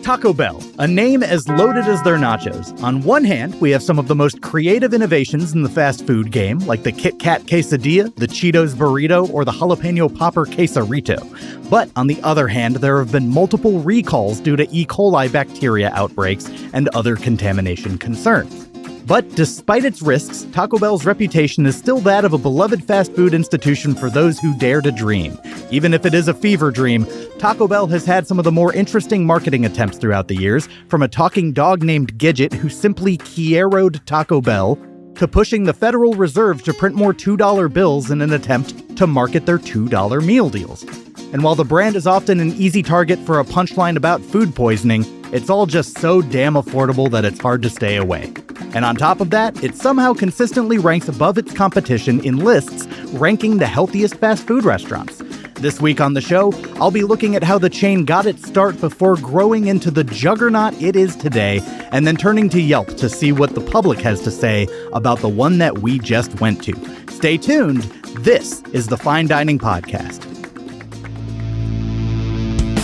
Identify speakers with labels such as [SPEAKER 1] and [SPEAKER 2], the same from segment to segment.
[SPEAKER 1] Taco Bell, a name as loaded as their nachos. On one hand, we have some of the most creative innovations in the fast food game, like the Kit Kat Quesadilla, the Cheetos burrito, or the jalapeno popper quesarito. But on the other hand, there have been multiple recalls due to E. coli bacteria outbreaks and other contamination concerns. But despite its risks, Taco Bell's reputation is still that of a beloved fast food institution for those who dare to dream. Even if it is a fever dream, Taco Bell has had some of the more interesting marketing attempts throughout the years, from a talking dog named Gidget who simply Quiero'd Taco Bell, to pushing the Federal Reserve to print more $2 bills in an attempt to market their $2 meal deals. And while the brand is often an easy target for a punchline about food poisoning, it's all just so damn affordable that it's hard to stay away. And on top of that, it somehow consistently ranks above its competition in lists ranking the healthiest fast food restaurants. This week on the show, I'll be looking at how the chain got its start before growing into the juggernaut it is today, and then turning to Yelp to see what the public has to say about the one that we just went to. Stay tuned. This is the Fine Dining Podcast.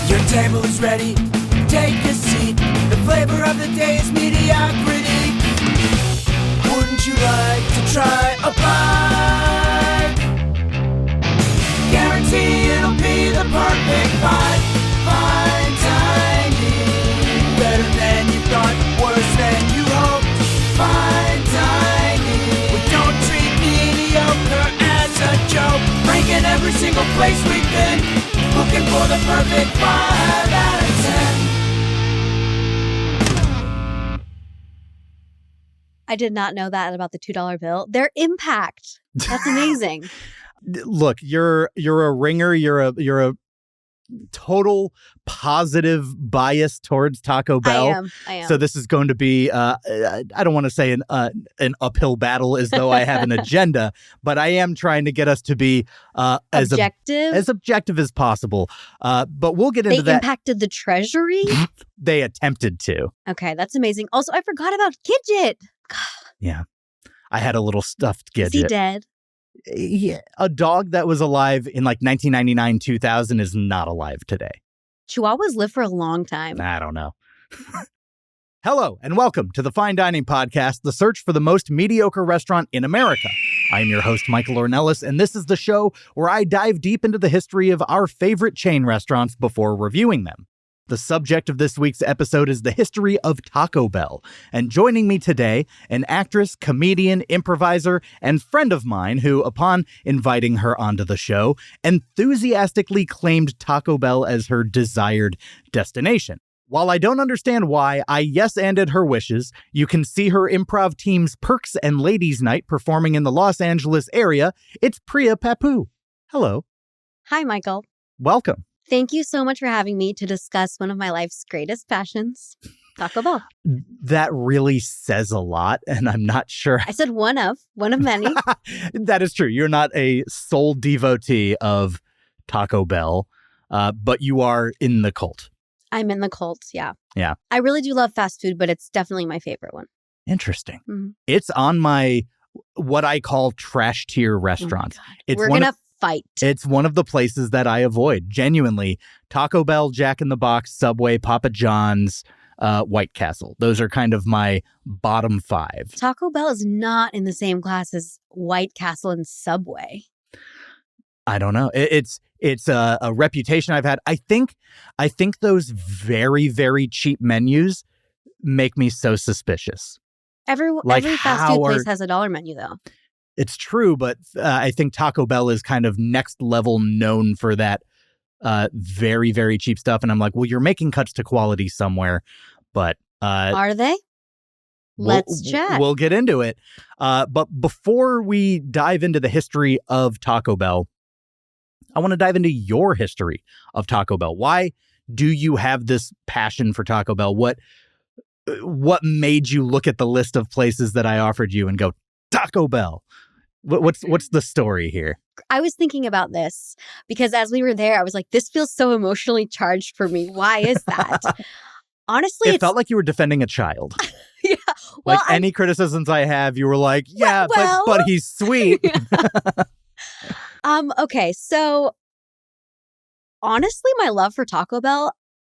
[SPEAKER 2] Your table is ready, take a seat. The flavor of the day is mediocrity. Wouldn't you like to try a bite? Guarantee it'll be the perfect bite. Fine dining. Better than you thought, worse than you hoped. Fine dining. We don't treat mediocre as a joke. Ranking every single place we've been, looking for the perfect 5 out of 10.
[SPEAKER 3] I did not know that about the $2 bill. Their impact. That's amazing.
[SPEAKER 1] Look, you're a ringer. You're a total positive bias towards Taco Bell.
[SPEAKER 3] I am.
[SPEAKER 1] So this is going to be, I don't want to say an uphill battle as though I have an agenda, but I am trying to get us to be as objective as possible. But we'll get into that.
[SPEAKER 3] They impacted the treasury?
[SPEAKER 1] They attempted to.
[SPEAKER 3] Okay, that's amazing. Also, I forgot about Gidget.
[SPEAKER 1] Yeah. I had a little stuffed Gidget.
[SPEAKER 3] Is he dead?
[SPEAKER 1] Yeah, a dog that was alive in like 1999, 2000 is not alive today.
[SPEAKER 3] Chihuahuas live for a long time.
[SPEAKER 1] I don't know. Hello, and welcome to the Fine Dining Podcast, the search for the most mediocre restaurant in America. I'm your host, Michael Ornelas, and this is the show where I dive deep into the history of our favorite chain restaurants before reviewing them. The subject of this week's episode is the history of Taco Bell. And joining me today, an actress, comedian, improviser, and friend of mine who, upon inviting her onto the show, enthusiastically claimed Taco Bell as her desired destination. While I don't understand why, I yes-anded her wishes. You can see her improv team's Perks and Ladies Night performing in the Los Angeles area. It's Priya Pappu. Hello.
[SPEAKER 3] Hi, Michael.
[SPEAKER 1] Welcome.
[SPEAKER 3] Thank you so much for having me to discuss one of my life's greatest passions, Taco Bell.
[SPEAKER 1] That really says a lot, and I'm not sure.
[SPEAKER 3] I said one of many.
[SPEAKER 1] That is true. You're not a sole devotee of Taco Bell, but you are in the cult.
[SPEAKER 3] I'm in the cult, yeah.
[SPEAKER 1] Yeah.
[SPEAKER 3] I really do love fast food, but it's definitely my favorite one.
[SPEAKER 1] Interesting.
[SPEAKER 3] Mm-hmm.
[SPEAKER 1] It's on my, what I call trash tier restaurants.
[SPEAKER 3] We're going to fight.
[SPEAKER 1] It's one of the places that I avoid. Genuinely, Taco Bell, Jack in the Box, Subway, Papa John's, White Castle. Those are kind of my bottom 5.
[SPEAKER 3] Taco Bell is not in the same class as White Castle and Subway.
[SPEAKER 1] I don't know. It's a reputation I've had. I think those very, very cheap menus make me so suspicious.
[SPEAKER 3] Every fast food place has a dollar menu, though.
[SPEAKER 1] It's true, but I think Taco Bell is kind of next level known for that very, very cheap stuff. And I'm like, well, you're making cuts to quality somewhere, but...
[SPEAKER 3] Are they? Let's check.
[SPEAKER 1] We'll get into it. But before we dive into the history of Taco Bell, I want to dive into your history of Taco Bell. Why do you have this passion for Taco Bell? What made you look at the list of places that I offered you and go, Taco Bell? What's the story here?
[SPEAKER 3] I was thinking about this because as we were there, I was like, this feels so emotionally charged for me. Why is that? Honestly,
[SPEAKER 1] it felt like you were defending a child.
[SPEAKER 3] Yeah. Well,
[SPEAKER 1] like any criticisms I have, you were like, yeah,
[SPEAKER 3] well,
[SPEAKER 1] but he's sweet.
[SPEAKER 3] Okay, so honestly, my love for Taco Bell,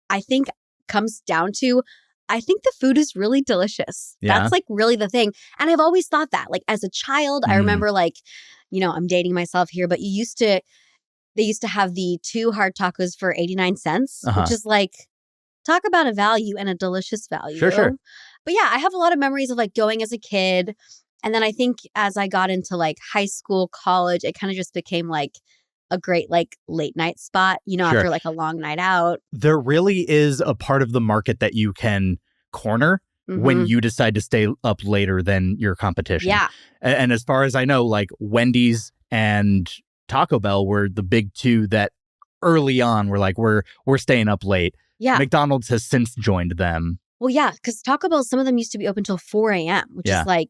[SPEAKER 3] I think comes down to, I think the food is really delicious.
[SPEAKER 1] Yeah.
[SPEAKER 3] That's like really the thing. And I've always thought that. Like as a child, I remember like, I'm dating myself here, but they used to have the 2 hard tacos for 89 cents, which is like, talk about a value and a delicious value.
[SPEAKER 1] Sure.
[SPEAKER 3] But yeah, I have a lot of memories of like going as a kid. And then I think as I got into like high school, college, it kind of just became like a great like late night spot, after like a long night out.
[SPEAKER 1] There really is a part of the market that you can corner when you decide to stay up later than your competition.
[SPEAKER 3] Yeah.
[SPEAKER 1] And as far as I know, like Wendy's and Taco Bell were the big 2 that early on were like, we're staying up late.
[SPEAKER 3] Yeah.
[SPEAKER 1] McDonald's has since joined them.
[SPEAKER 3] Well, yeah, because Taco Bell, some of them used to be open till 4 a.m., which is like...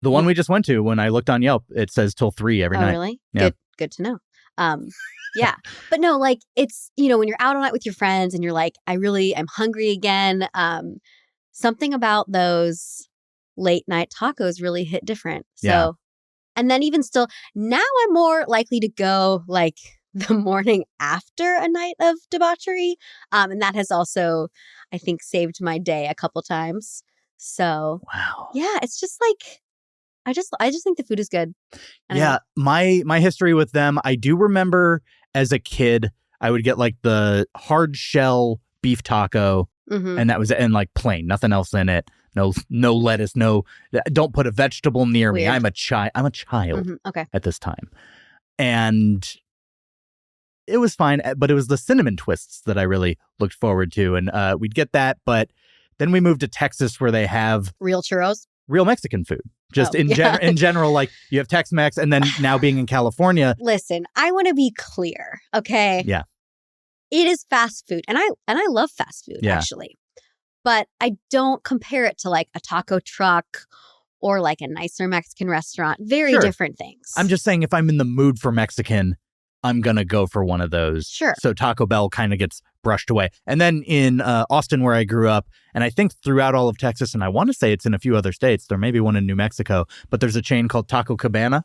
[SPEAKER 1] The one we just went to, when I looked on Yelp, it says till 3 every night.
[SPEAKER 3] Oh, really?
[SPEAKER 1] Yeah.
[SPEAKER 3] Good to know. Yeah. But no, like it's, when you're out all night with your friends and you're like, I'm hungry again. Something about those late night tacos really hit different. So, and then even still, now I'm more likely to go like the morning after a night of debauchery. And that has also, I think, saved my day a couple times. So,
[SPEAKER 1] wow.
[SPEAKER 3] Yeah, it's just like, I just think the food is good.
[SPEAKER 1] And my history with them, I do remember as a kid, I would get like the hard shell beef taco, and that was like plain, nothing else in it. No lettuce, don't put a vegetable near me. I'm a child at this time. And it was fine, but it was the cinnamon twists that I really looked forward to. And we'd get that, but then we moved to Texas where they have
[SPEAKER 3] real churros.
[SPEAKER 1] Real Mexican food. Just in general, like you have Tex-Mex, and then now being in California.
[SPEAKER 3] Listen, I want to be clear, okay?
[SPEAKER 1] Yeah.
[SPEAKER 3] It is fast food, and I love fast food, actually. But I don't compare it to like a taco truck or like a nicer Mexican restaurant. Very different things.
[SPEAKER 1] I'm just saying if I'm in the mood for Mexican, I'm going to go for one of those.
[SPEAKER 3] Sure.
[SPEAKER 1] So Taco Bell kind of gets brushed away. And then in Austin, where I grew up, and I think throughout all of Texas, and I want to say it's in a few other states, there may be one in New Mexico, but there's a chain called Taco Cabana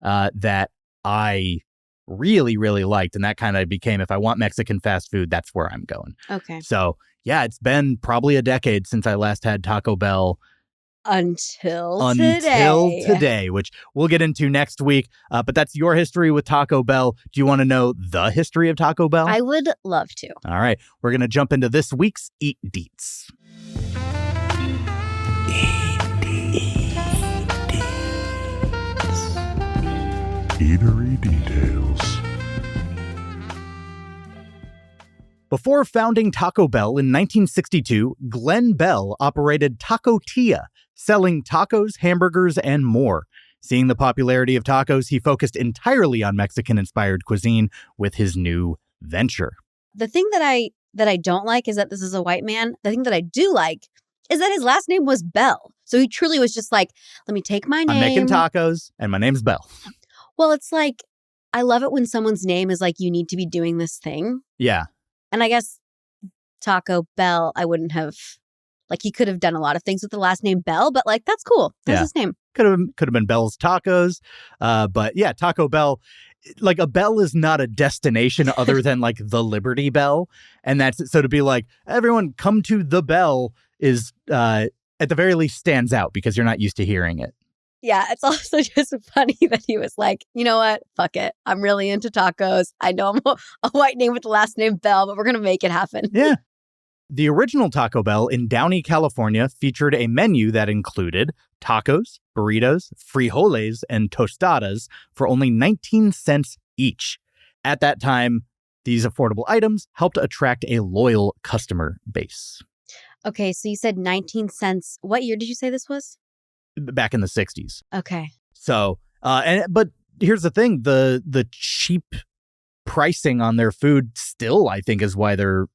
[SPEAKER 1] that I really, really liked. And that kind of became, if I want Mexican fast food, that's where I'm going.
[SPEAKER 3] Okay.
[SPEAKER 1] So yeah, it's been probably a decade since I last had Taco Bell.
[SPEAKER 3] Until today,
[SPEAKER 1] which we'll get into next week. But that's your history with Taco Bell. Do you want to know the history of Taco Bell?
[SPEAKER 3] I would love to.
[SPEAKER 1] All right. We're going to jump into this week's Eat Deets.
[SPEAKER 4] Eatery details.
[SPEAKER 1] Before founding Taco Bell in 1962, Glenn Bell operated Taco Tia, selling tacos, hamburgers, and more. Seeing the popularity of tacos, he focused entirely on Mexican-inspired cuisine with his new venture.
[SPEAKER 3] The thing that I don't like is that this is a white man. The thing that I do like is that his last name was Bell. So he truly was just like, let me take my name.
[SPEAKER 1] I'm making tacos, and my name's Bell.
[SPEAKER 3] Well, it's like, I love it when someone's name is like, you need to be doing this thing.
[SPEAKER 1] Yeah.
[SPEAKER 3] And I guess Taco Bell, I wouldn't have, like, he could have done a lot of things with the last name Bell, but like, that's cool. That's his name.
[SPEAKER 1] Could have been Bell's Tacos. But yeah, Taco Bell, like a bell is not a destination other than like the Liberty Bell. And that's so to be like, everyone come to the Bell is at the very least stands out because you're not used to hearing it.
[SPEAKER 3] Yeah, it's also just funny that he was like, you know what? Fuck it. I'm really into tacos. I know I'm a white name with the last name Bell, but we're going to make it happen.
[SPEAKER 1] Yeah. The original Taco Bell in Downey, California featured a menu that included tacos, burritos, frijoles, and tostadas for only 19 cents each. At that time, these affordable items helped attract a loyal customer base.
[SPEAKER 3] Okay, so you said 19 cents. What year did you say this was?
[SPEAKER 1] Back in the 60s.
[SPEAKER 3] Okay.
[SPEAKER 1] So, but here's the thing, the cheap pricing on their food still, I think, is why their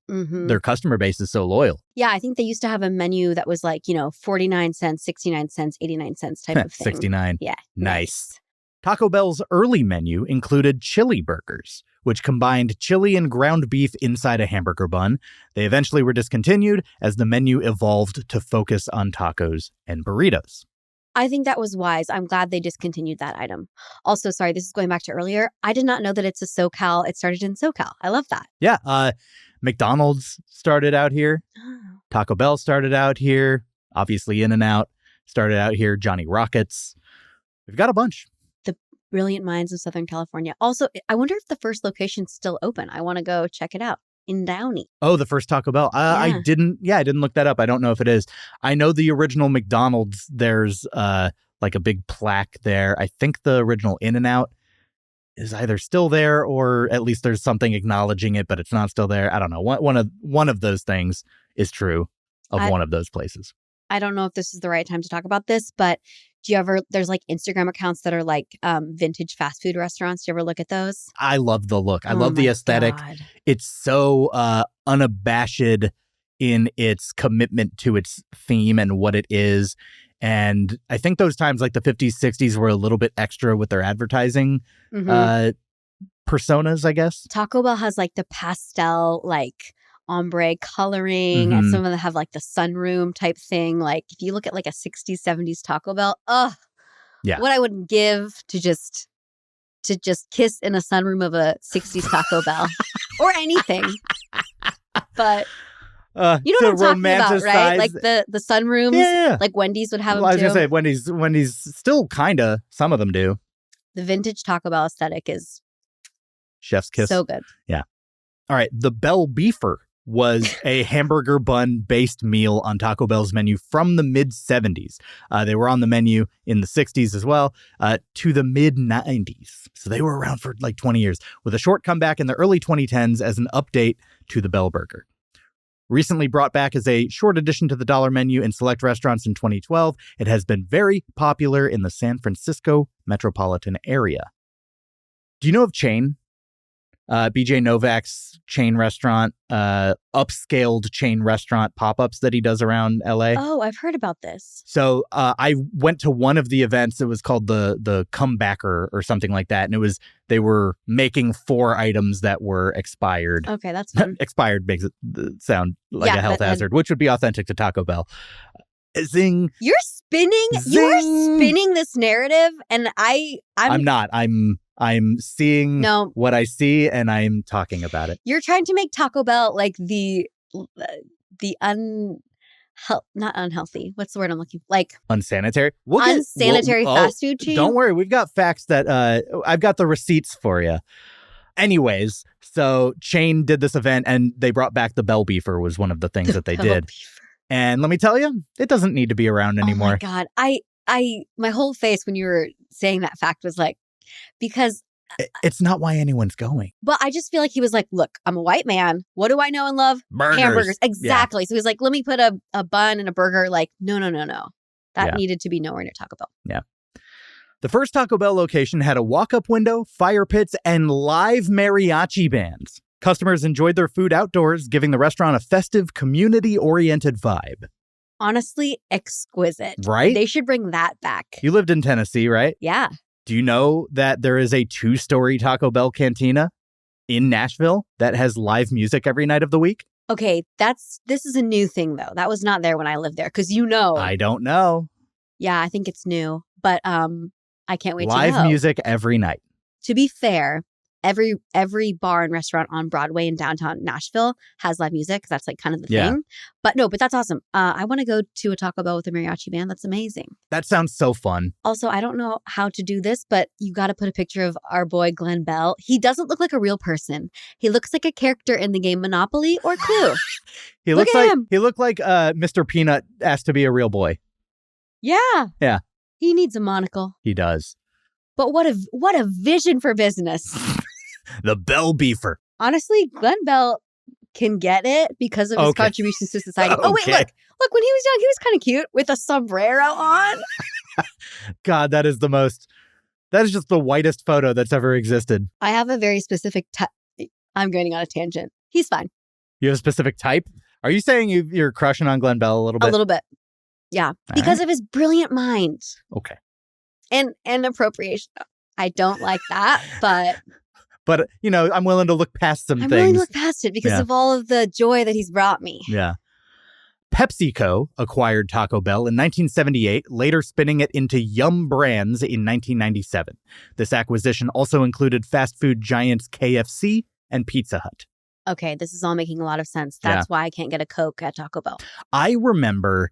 [SPEAKER 1] customer base is so loyal.
[SPEAKER 3] Yeah, I think they used to have a menu that was like, 49 cents, 69 cents, 89 cents type of thing.
[SPEAKER 1] 69.
[SPEAKER 3] Yeah.
[SPEAKER 1] Nice. Taco Bell's early menu included chili burgers, which combined chili and ground beef inside a hamburger bun. They eventually were discontinued as the menu evolved to focus on tacos and burritos.
[SPEAKER 3] I think that was wise. I'm glad they discontinued that item. Also, sorry, this is going back to earlier. I did not know that it's a SoCal. It started in SoCal. I love that.
[SPEAKER 1] Yeah. McDonald's started out here.
[SPEAKER 3] Oh.
[SPEAKER 1] Taco Bell started out here. Obviously, In-N-Out started out here. Johnny Rockets. We've got a bunch.
[SPEAKER 3] The brilliant minds of Southern California. Also, I wonder if the first location's still open. I want to go check it out in Downey.
[SPEAKER 1] Oh, the first Taco Bell. I didn't look that up. I don't know if it is. I know the original McDonald's, there's like a big plaque there. I think the original In-N-Out is either still there or at least there's something acknowledging it, but it's not still there. I don't know. One of those things is true of one of those places.
[SPEAKER 3] I don't know if this is the right time to talk about this, but there's like Instagram accounts that are like vintage fast food restaurants. Do you ever look at those?
[SPEAKER 1] I love the look. I love the aesthetic.
[SPEAKER 3] God.
[SPEAKER 1] It's so unabashed in its commitment to its theme and what it is. And I think those times like the 50s, 60s were a little bit extra with their advertising personas, I guess.
[SPEAKER 3] Taco Bell has like the pastel, like ombre coloring, and some of them have like the sunroom type thing. Like if you look at like a 60s, 70s Taco Bell, what I wouldn't give to just kiss in a sunroom of a 60s Taco Bell or anything. But you know what I'm talking about, right? Like the sunrooms.
[SPEAKER 1] Yeah.
[SPEAKER 3] Like Wendy's would have them
[SPEAKER 1] I was
[SPEAKER 3] too.
[SPEAKER 1] going to say, Wendy's still kind of, some of them do.
[SPEAKER 3] The vintage Taco Bell aesthetic is
[SPEAKER 1] chef's kiss.
[SPEAKER 3] so good.
[SPEAKER 1] Yeah. All right. The Bell Beefer was a hamburger bun based meal on Taco Bell's menu from the mid 70s. They were on the menu in the 60s as well, to the mid 90s. So they were around for like 20 years with a short comeback in the early 2010s as an update to the Bell Burger. Recently brought back as a short addition to the dollar menu in select restaurants in 2012, it has been very popular in the San Francisco metropolitan area. Do you know of Chain? BJ Novak's chain restaurant, upscaled chain restaurant pop-ups that he does around LA.
[SPEAKER 3] Oh, I've heard about this.
[SPEAKER 1] So I went to one of the events. It was called the Comebacker or something like that. And they were making 4 items that were expired.
[SPEAKER 3] Okay, that's fun.
[SPEAKER 1] Expired makes it sound like a health hazard, which would be authentic to Taco Bell. Zing.
[SPEAKER 3] You're spinning this narrative, and I'm not.
[SPEAKER 1] I'm seeing what I see, and I'm talking about it.
[SPEAKER 3] You're trying to make Taco Bell like not unhealthy. What's the word I'm looking for? Like
[SPEAKER 1] unsanitary.
[SPEAKER 3] Fast food chain.
[SPEAKER 1] Don't worry, we've got facts that I've got the receipts for you. Anyways, so Chain did this event, and they brought back the Bell Beefer was one of the things that they did. And let me tell you, it doesn't need to be around anymore.
[SPEAKER 3] Oh my God, my whole face when you were saying that fact was like. Because
[SPEAKER 1] it's not why anyone's going.
[SPEAKER 3] But I just feel like he was like, look, I'm a white man. What do I know and love?
[SPEAKER 1] Burgers.
[SPEAKER 3] Hamburgers. Exactly. Yeah. So he's like, let me put a bun and a burger. Like, no. That needed to be nowhere near Taco Bell.
[SPEAKER 1] Yeah. The first Taco Bell location had a walk-up window, fire pits, and live mariachi bands. Customers enjoyed their food outdoors, giving the restaurant a festive, community-oriented vibe.
[SPEAKER 3] Honestly, exquisite.
[SPEAKER 1] Right?
[SPEAKER 3] They should bring that back.
[SPEAKER 1] You lived in Tennessee, right?
[SPEAKER 3] Yeah.
[SPEAKER 1] Do you know that there is a 2-story Taco Bell cantina in Nashville that has live music every night of the week?
[SPEAKER 3] Okay, this is a new thing, though. That was not there when I lived there, because
[SPEAKER 1] I don't know.
[SPEAKER 3] Yeah, I think it's new, but I can't wait to know.
[SPEAKER 1] Live music every night.
[SPEAKER 3] To be fair, every bar and restaurant on Broadway in downtown Nashville has live music. That's like kind of the thing. But that's awesome. I want to go to a Taco Bell with a mariachi band. That's amazing.
[SPEAKER 1] That sounds so fun.
[SPEAKER 3] Also, I don't know how to do this, but you got to put a picture of our boy Glenn Bell. He doesn't look like a real person. He looks like a character in the game Monopoly or Clue.
[SPEAKER 1] He looked like Mr. Peanut asked to be a real boy.
[SPEAKER 3] Yeah.
[SPEAKER 1] Yeah.
[SPEAKER 3] He needs a monocle.
[SPEAKER 1] He does.
[SPEAKER 3] But what a vision for business.
[SPEAKER 1] The Bell Beefer.
[SPEAKER 3] Honestly, Glenn Bell can get it because of his contributions to society. Oh, wait, look, when he was young, he was kind of cute with a sombrero on.
[SPEAKER 1] God, that is just the whitest photo that's ever existed.
[SPEAKER 3] I have a very specific I'm going on a tangent. He's fine.
[SPEAKER 1] You have a specific type? Are you saying you're crushing on Glenn Bell a little bit?
[SPEAKER 3] A little bit. Yeah. Because of his brilliant mind.
[SPEAKER 1] Okay.
[SPEAKER 3] And appropriation. I don't like that, but...
[SPEAKER 1] But, I'm willing to look past some things.
[SPEAKER 3] I'm willing to look past it because of all of the joy that he's brought me.
[SPEAKER 1] Yeah. PepsiCo acquired Taco Bell in 1978, later spinning it into Yum Brands in 1997. This acquisition also included fast food giants KFC and Pizza Hut.
[SPEAKER 3] Okay, this is all making a lot of sense. That's why I can't get a Coke at Taco Bell.
[SPEAKER 1] I remember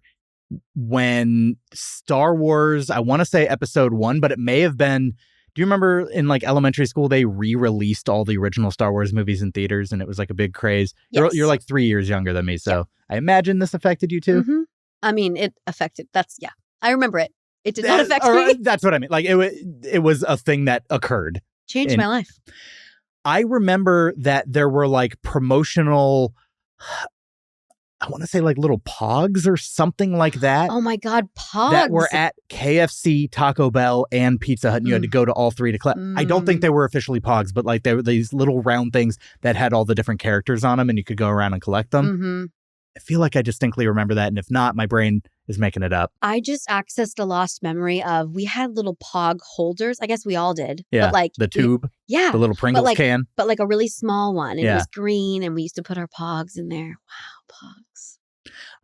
[SPEAKER 1] when Star Wars, I want to say episode 1, but it may have been, do you remember in like elementary school, they re-released all the original Star Wars movies in theaters and it was like a big craze?
[SPEAKER 3] Yes.
[SPEAKER 1] You're like 3 years younger than me, so I imagine this affected you too?
[SPEAKER 3] Mm-hmm. I mean, it affected, I remember it. It did not affect me.
[SPEAKER 1] That's what I mean. Like it was a thing that occurred.
[SPEAKER 3] Changed my life.
[SPEAKER 1] I remember that there were like promotional, I want to say like little pogs or something like that.
[SPEAKER 3] Oh my God, pogs.
[SPEAKER 1] That were at KFC, Taco Bell, and Pizza Hut. And you had to go to all three to collect. I don't think they were officially pogs, but like they were these little round things that had all the different characters on them and you could go around and collect them.
[SPEAKER 3] Mm-hmm.
[SPEAKER 1] I feel like I distinctly remember that. And if not, my brain is making it up.
[SPEAKER 3] I just accessed a lost memory of, we had little pog holders. I guess we all did.
[SPEAKER 1] Yeah,
[SPEAKER 3] but like
[SPEAKER 1] the tube.
[SPEAKER 3] Yeah.
[SPEAKER 1] The little Pringles can.
[SPEAKER 3] But like a really small one. And it
[SPEAKER 1] Yeah.
[SPEAKER 3] was green and we used to put our pogs in there. Wow, pogs.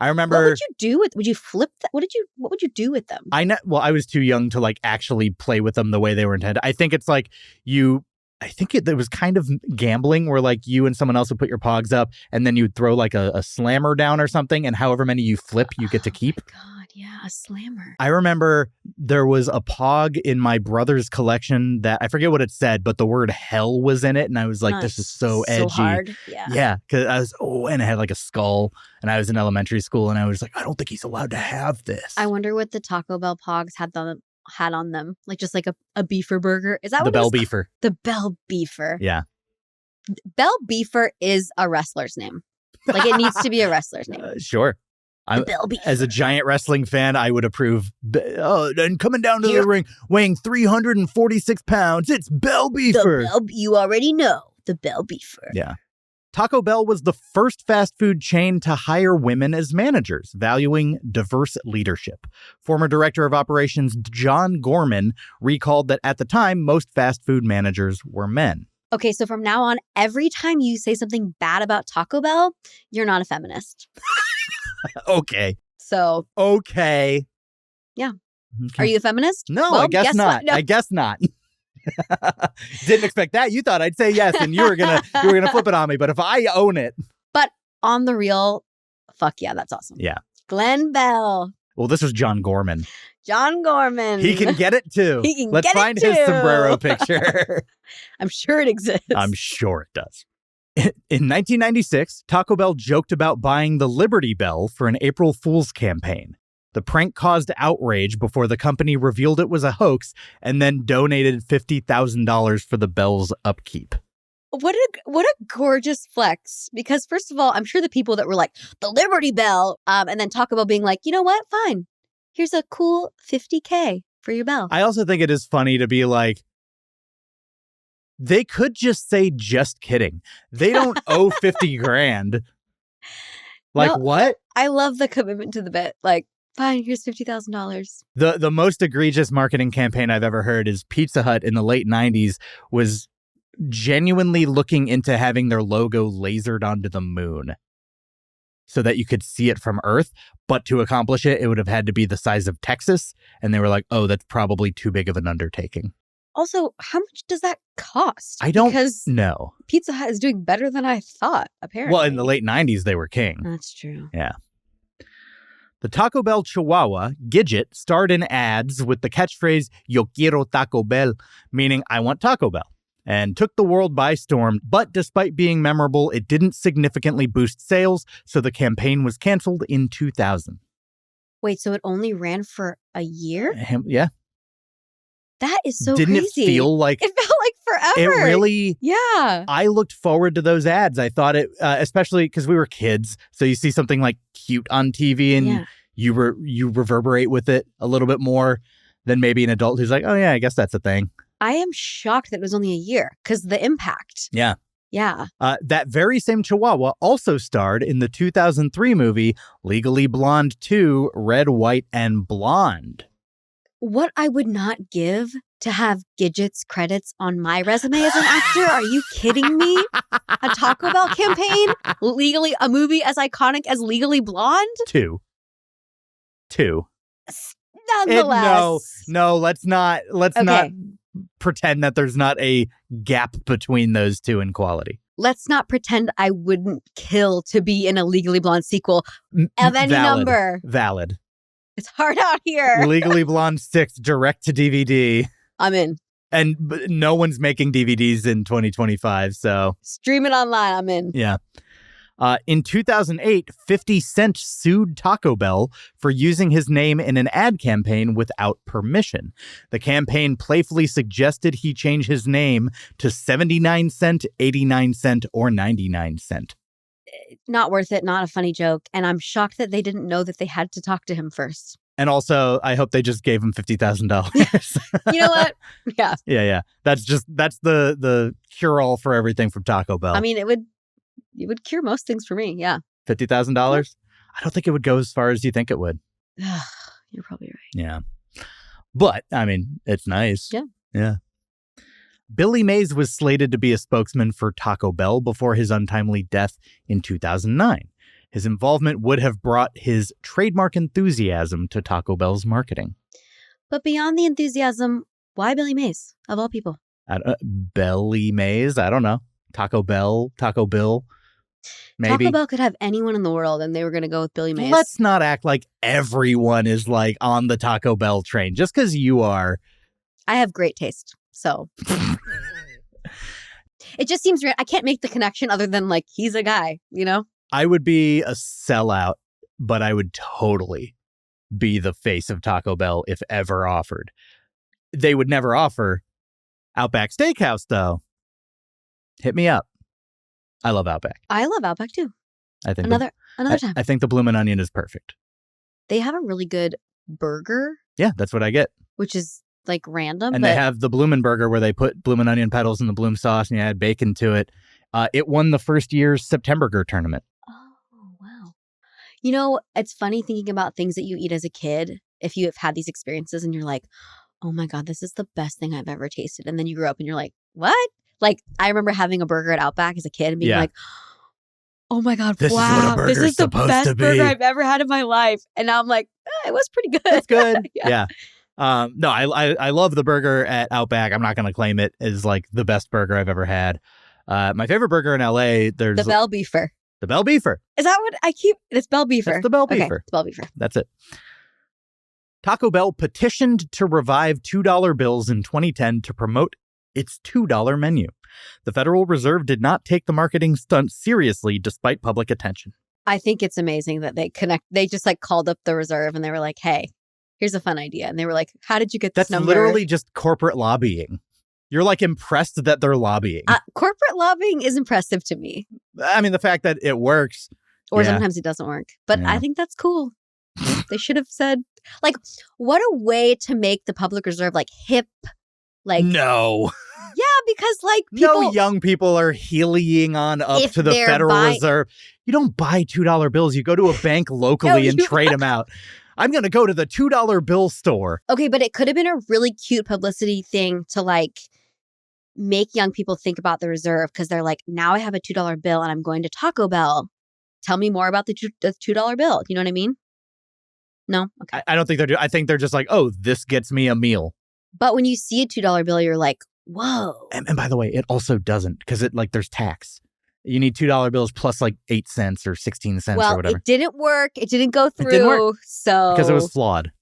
[SPEAKER 1] I remember.
[SPEAKER 3] What would you do with, would you flip that? What would you do with them?
[SPEAKER 1] Well, I was too young to like actually play with them the way they were intended. I think it's like it was kind of gambling where like you and someone else would put your pogs up and then you'd throw like a slammer down or something. And however many you flip, you get to keep.
[SPEAKER 3] Oh my God, yeah, a slammer.
[SPEAKER 1] I remember there was a pog in my brother's collection that I forget what it said, but the word hell was in it. And I was like, this is so edgy.
[SPEAKER 3] So hard. Yeah.
[SPEAKER 1] Yeah. Cause and it had like a skull and I was in elementary school and I was like, I don't think he's allowed to have this.
[SPEAKER 3] I wonder what the Taco Bell pogs had on them, like just like a beefer burger. Is that
[SPEAKER 1] the
[SPEAKER 3] what
[SPEAKER 1] Bell Beefer?
[SPEAKER 3] The Bell Beefer.
[SPEAKER 1] Yeah.
[SPEAKER 3] Bell Beefer is a wrestler's name. Like it needs to be a wrestler's name.
[SPEAKER 1] Sure.
[SPEAKER 3] Bell Beefer.
[SPEAKER 1] As a giant wrestling fan, I would approve. And coming down to the ring, weighing 346 pounds, it's Bell Beefer.
[SPEAKER 3] You already know the Bell Beefer.
[SPEAKER 1] Yeah. Taco Bell was the first fast food chain to hire women as managers, valuing diverse leadership. Former director of operations John Gorman recalled that at the time, most fast food managers were men.
[SPEAKER 3] Okay, so from now on, every time you say something bad about Taco Bell, you're not a feminist.
[SPEAKER 1] Okay.
[SPEAKER 3] So.
[SPEAKER 1] Okay.
[SPEAKER 3] Yeah.
[SPEAKER 1] Okay.
[SPEAKER 3] Are you a feminist?
[SPEAKER 1] No,
[SPEAKER 3] well,
[SPEAKER 1] I guess not.
[SPEAKER 3] No.
[SPEAKER 1] I guess not. Didn't expect that. You thought I'd say yes, and you were gonna flip it on me. But if I own it,
[SPEAKER 3] but on the real, fuck yeah, that's awesome.
[SPEAKER 1] Yeah,
[SPEAKER 3] Glenn Bell.
[SPEAKER 1] Well, this was John Gorman.
[SPEAKER 3] John Gorman.
[SPEAKER 1] He can get it too. Let's find his sombrero picture.
[SPEAKER 3] I'm sure it exists.
[SPEAKER 1] I'm sure it does. In 1996, Taco Bell joked about buying the Liberty Bell for an April Fool's campaign. The prank caused outrage before the company revealed it was a hoax and then donated $50,000 for the bell's upkeep.
[SPEAKER 3] What a gorgeous flex. Because first of all, I'm sure the people that were like, the Liberty Bell, and then Taco Bell being like, you know what? Fine. Here's a cool $50K for your bell.
[SPEAKER 1] I also think it is funny to be like, they could just say, just kidding. They don't owe 50 grand. Like, no, what?
[SPEAKER 3] I love the commitment to the bit. Like, fine, here's $50,000.
[SPEAKER 1] The most egregious marketing campaign I've ever heard is Pizza Hut in the late 90s was genuinely looking into having their logo lasered onto the moon so that you could see it from Earth. But to accomplish it, it would have had to be the size of Texas. And they were like, oh, that's probably too big of an undertaking.
[SPEAKER 3] Also, how much does that cost?
[SPEAKER 1] I don't know.
[SPEAKER 3] Pizza Hut is doing better than I thought, apparently.
[SPEAKER 1] Well, in the late 90s, they were king.
[SPEAKER 3] That's true.
[SPEAKER 1] Yeah. The Taco Bell Chihuahua, Gidget, starred in ads with the catchphrase, Yo quiero Taco Bell, meaning I want Taco Bell, and took the world by storm. But despite being memorable, it didn't significantly boost sales, so the campaign was canceled in 2000.
[SPEAKER 3] Wait, so it only ran for a year?
[SPEAKER 1] Yeah.
[SPEAKER 3] That is so
[SPEAKER 1] Didn't
[SPEAKER 3] crazy.
[SPEAKER 1] It feel like...
[SPEAKER 3] It felt like forever.
[SPEAKER 1] It really...
[SPEAKER 3] Yeah.
[SPEAKER 1] I looked forward to those ads. I thought it, especially because we were kids, so you see something like cute on TV and you reverberate with it a little bit more than maybe an adult who's like, oh yeah, I guess that's a thing.
[SPEAKER 3] I am shocked that it was only a year because the impact.
[SPEAKER 1] Yeah.
[SPEAKER 3] Yeah.
[SPEAKER 1] That very same Chihuahua also starred in the 2003 movie Legally Blonde 2, Red, White, and Blonde.
[SPEAKER 3] What I would not give to have Gidget's credits on my resume as an actor. Are you kidding me? A Taco Bell campaign? A movie as iconic as Legally Blonde?
[SPEAKER 1] Two.
[SPEAKER 3] Nonetheless.
[SPEAKER 1] No, let's not pretend that there's not a gap between those two in quality.
[SPEAKER 3] let's not pretend I wouldn't kill to be in a Legally Blonde sequel of any number.
[SPEAKER 1] Valid.
[SPEAKER 3] It's hard out here.
[SPEAKER 1] Legally Blonde 6 direct to DVD.
[SPEAKER 3] I'm in.
[SPEAKER 1] And no one's making DVDs in 2025, so.
[SPEAKER 3] Stream it online. I'm in.
[SPEAKER 1] Yeah. In 2008, 50 Cent sued Taco Bell for using his name in an ad campaign without permission. The campaign playfully suggested he change his name to 79 cent, 89 cent, or 99 cent.
[SPEAKER 3] Not worth it. Not a funny joke. And I'm shocked that they didn't know that they had to talk to him first.
[SPEAKER 1] And also, I hope they just gave him $50,000.
[SPEAKER 3] You know what? Yeah.
[SPEAKER 1] Yeah. That's the cure-all for everything from Taco Bell.
[SPEAKER 3] I mean, it would cure most things for me. Yeah.
[SPEAKER 1] $50,000? I don't think it would go as far as you think it would.
[SPEAKER 3] You're probably right.
[SPEAKER 1] Yeah. But, I mean, it's nice.
[SPEAKER 3] Yeah.
[SPEAKER 1] Billy Mays was slated to be a spokesman for Taco Bell before his untimely death in 2009. His involvement would have brought his trademark enthusiasm to Taco Bell's marketing.
[SPEAKER 3] But beyond the enthusiasm, why Billy Mays, of all people?
[SPEAKER 1] Billy Mays? I don't know. Taco Bell? Taco Bill? Maybe.
[SPEAKER 3] Taco Bell could have anyone in the world, and they were going to go with Billy Mays.
[SPEAKER 1] Let's not act like everyone is like on the Taco Bell train. Just because you are.
[SPEAKER 3] I have great taste, so. It just seems I can't make the connection other than like he's a guy, you know?
[SPEAKER 1] I would be a sellout, but I would totally be the face of Taco Bell if ever offered. They would never offer Outback Steakhouse, though. Hit me up. I love Outback.
[SPEAKER 3] I love Outback, too.
[SPEAKER 1] I think
[SPEAKER 3] another time.
[SPEAKER 1] I think the Bloomin' Onion is perfect.
[SPEAKER 3] They have a really good burger.
[SPEAKER 1] Yeah, that's what I get.
[SPEAKER 3] Which is like random.
[SPEAKER 1] And they have the Bloomin' Burger where they put Bloomin' Onion petals in the Bloom sauce and you add bacon to it. It won the first year's Septemberger tournament.
[SPEAKER 3] Oh, wow. You know, it's funny thinking about things that you eat as a kid. If you have had these experiences and you're like, oh my God, this is the best thing I've ever tasted. And then you grow up and you're like, what? Like, I remember having a burger at Outback as a kid and being like, oh my God,
[SPEAKER 1] this
[SPEAKER 3] wow,
[SPEAKER 1] is what a burger's
[SPEAKER 3] this is the best
[SPEAKER 1] to be.
[SPEAKER 3] burger I've ever had in my life. And now I'm like, it was pretty good.
[SPEAKER 1] It's good.
[SPEAKER 3] Yeah.
[SPEAKER 1] No, I love the burger at Outback. I'm not going to claim it as like the best burger I've ever had. My favorite burger in LA, there's
[SPEAKER 3] the Bell Beefer.
[SPEAKER 1] The Bell Beefer.
[SPEAKER 3] Is that what I keep? It's Bell Beefer.
[SPEAKER 1] It's the Bell Beefer.
[SPEAKER 3] Okay, it's Bell Beefer.
[SPEAKER 1] That's it. Taco Bell petitioned to revive $2 bills in 2010 to promote its $2 menu. The Federal Reserve did not take the marketing stunt seriously despite public attention.
[SPEAKER 3] I think it's amazing that they just like called up the Reserve and they were like, hey, here's a fun idea. And they were like, how did you get this
[SPEAKER 1] That's
[SPEAKER 3] number?
[SPEAKER 1] literally just corporate lobbying. You're like impressed that they're lobbying.
[SPEAKER 3] Corporate lobbying is impressive to me.
[SPEAKER 1] I mean, the fact that it works.
[SPEAKER 3] Or sometimes it doesn't work. But I think that's cool. They should have said, like, what a way to make the Public Reserve like hip. Like,
[SPEAKER 1] no.
[SPEAKER 3] Yeah, because like people.
[SPEAKER 1] No young people are healing on up to the Federal Reserve. You don't buy $2 bills. You go to a bank locally and trade them out. I'm going to go to the $2 bill store.
[SPEAKER 3] Okay, but it could have been a really cute publicity thing to like make young people think about the Reserve because they're like, now I have a $2 bill and I'm going to Taco Bell. Tell me more about the $2 bill. You know what I mean? No? Okay.
[SPEAKER 1] I don't think I think they're just like, oh, this gets me a meal.
[SPEAKER 3] But when you see a $2 bill, you're like, whoa.
[SPEAKER 1] And by the way, it also doesn't because it like there's tax. You need $2 bills plus like 8 cents or 16 cents or whatever.
[SPEAKER 3] It didn't work. It didn't go through.
[SPEAKER 1] It didn't work.
[SPEAKER 3] So
[SPEAKER 1] because it was flawed.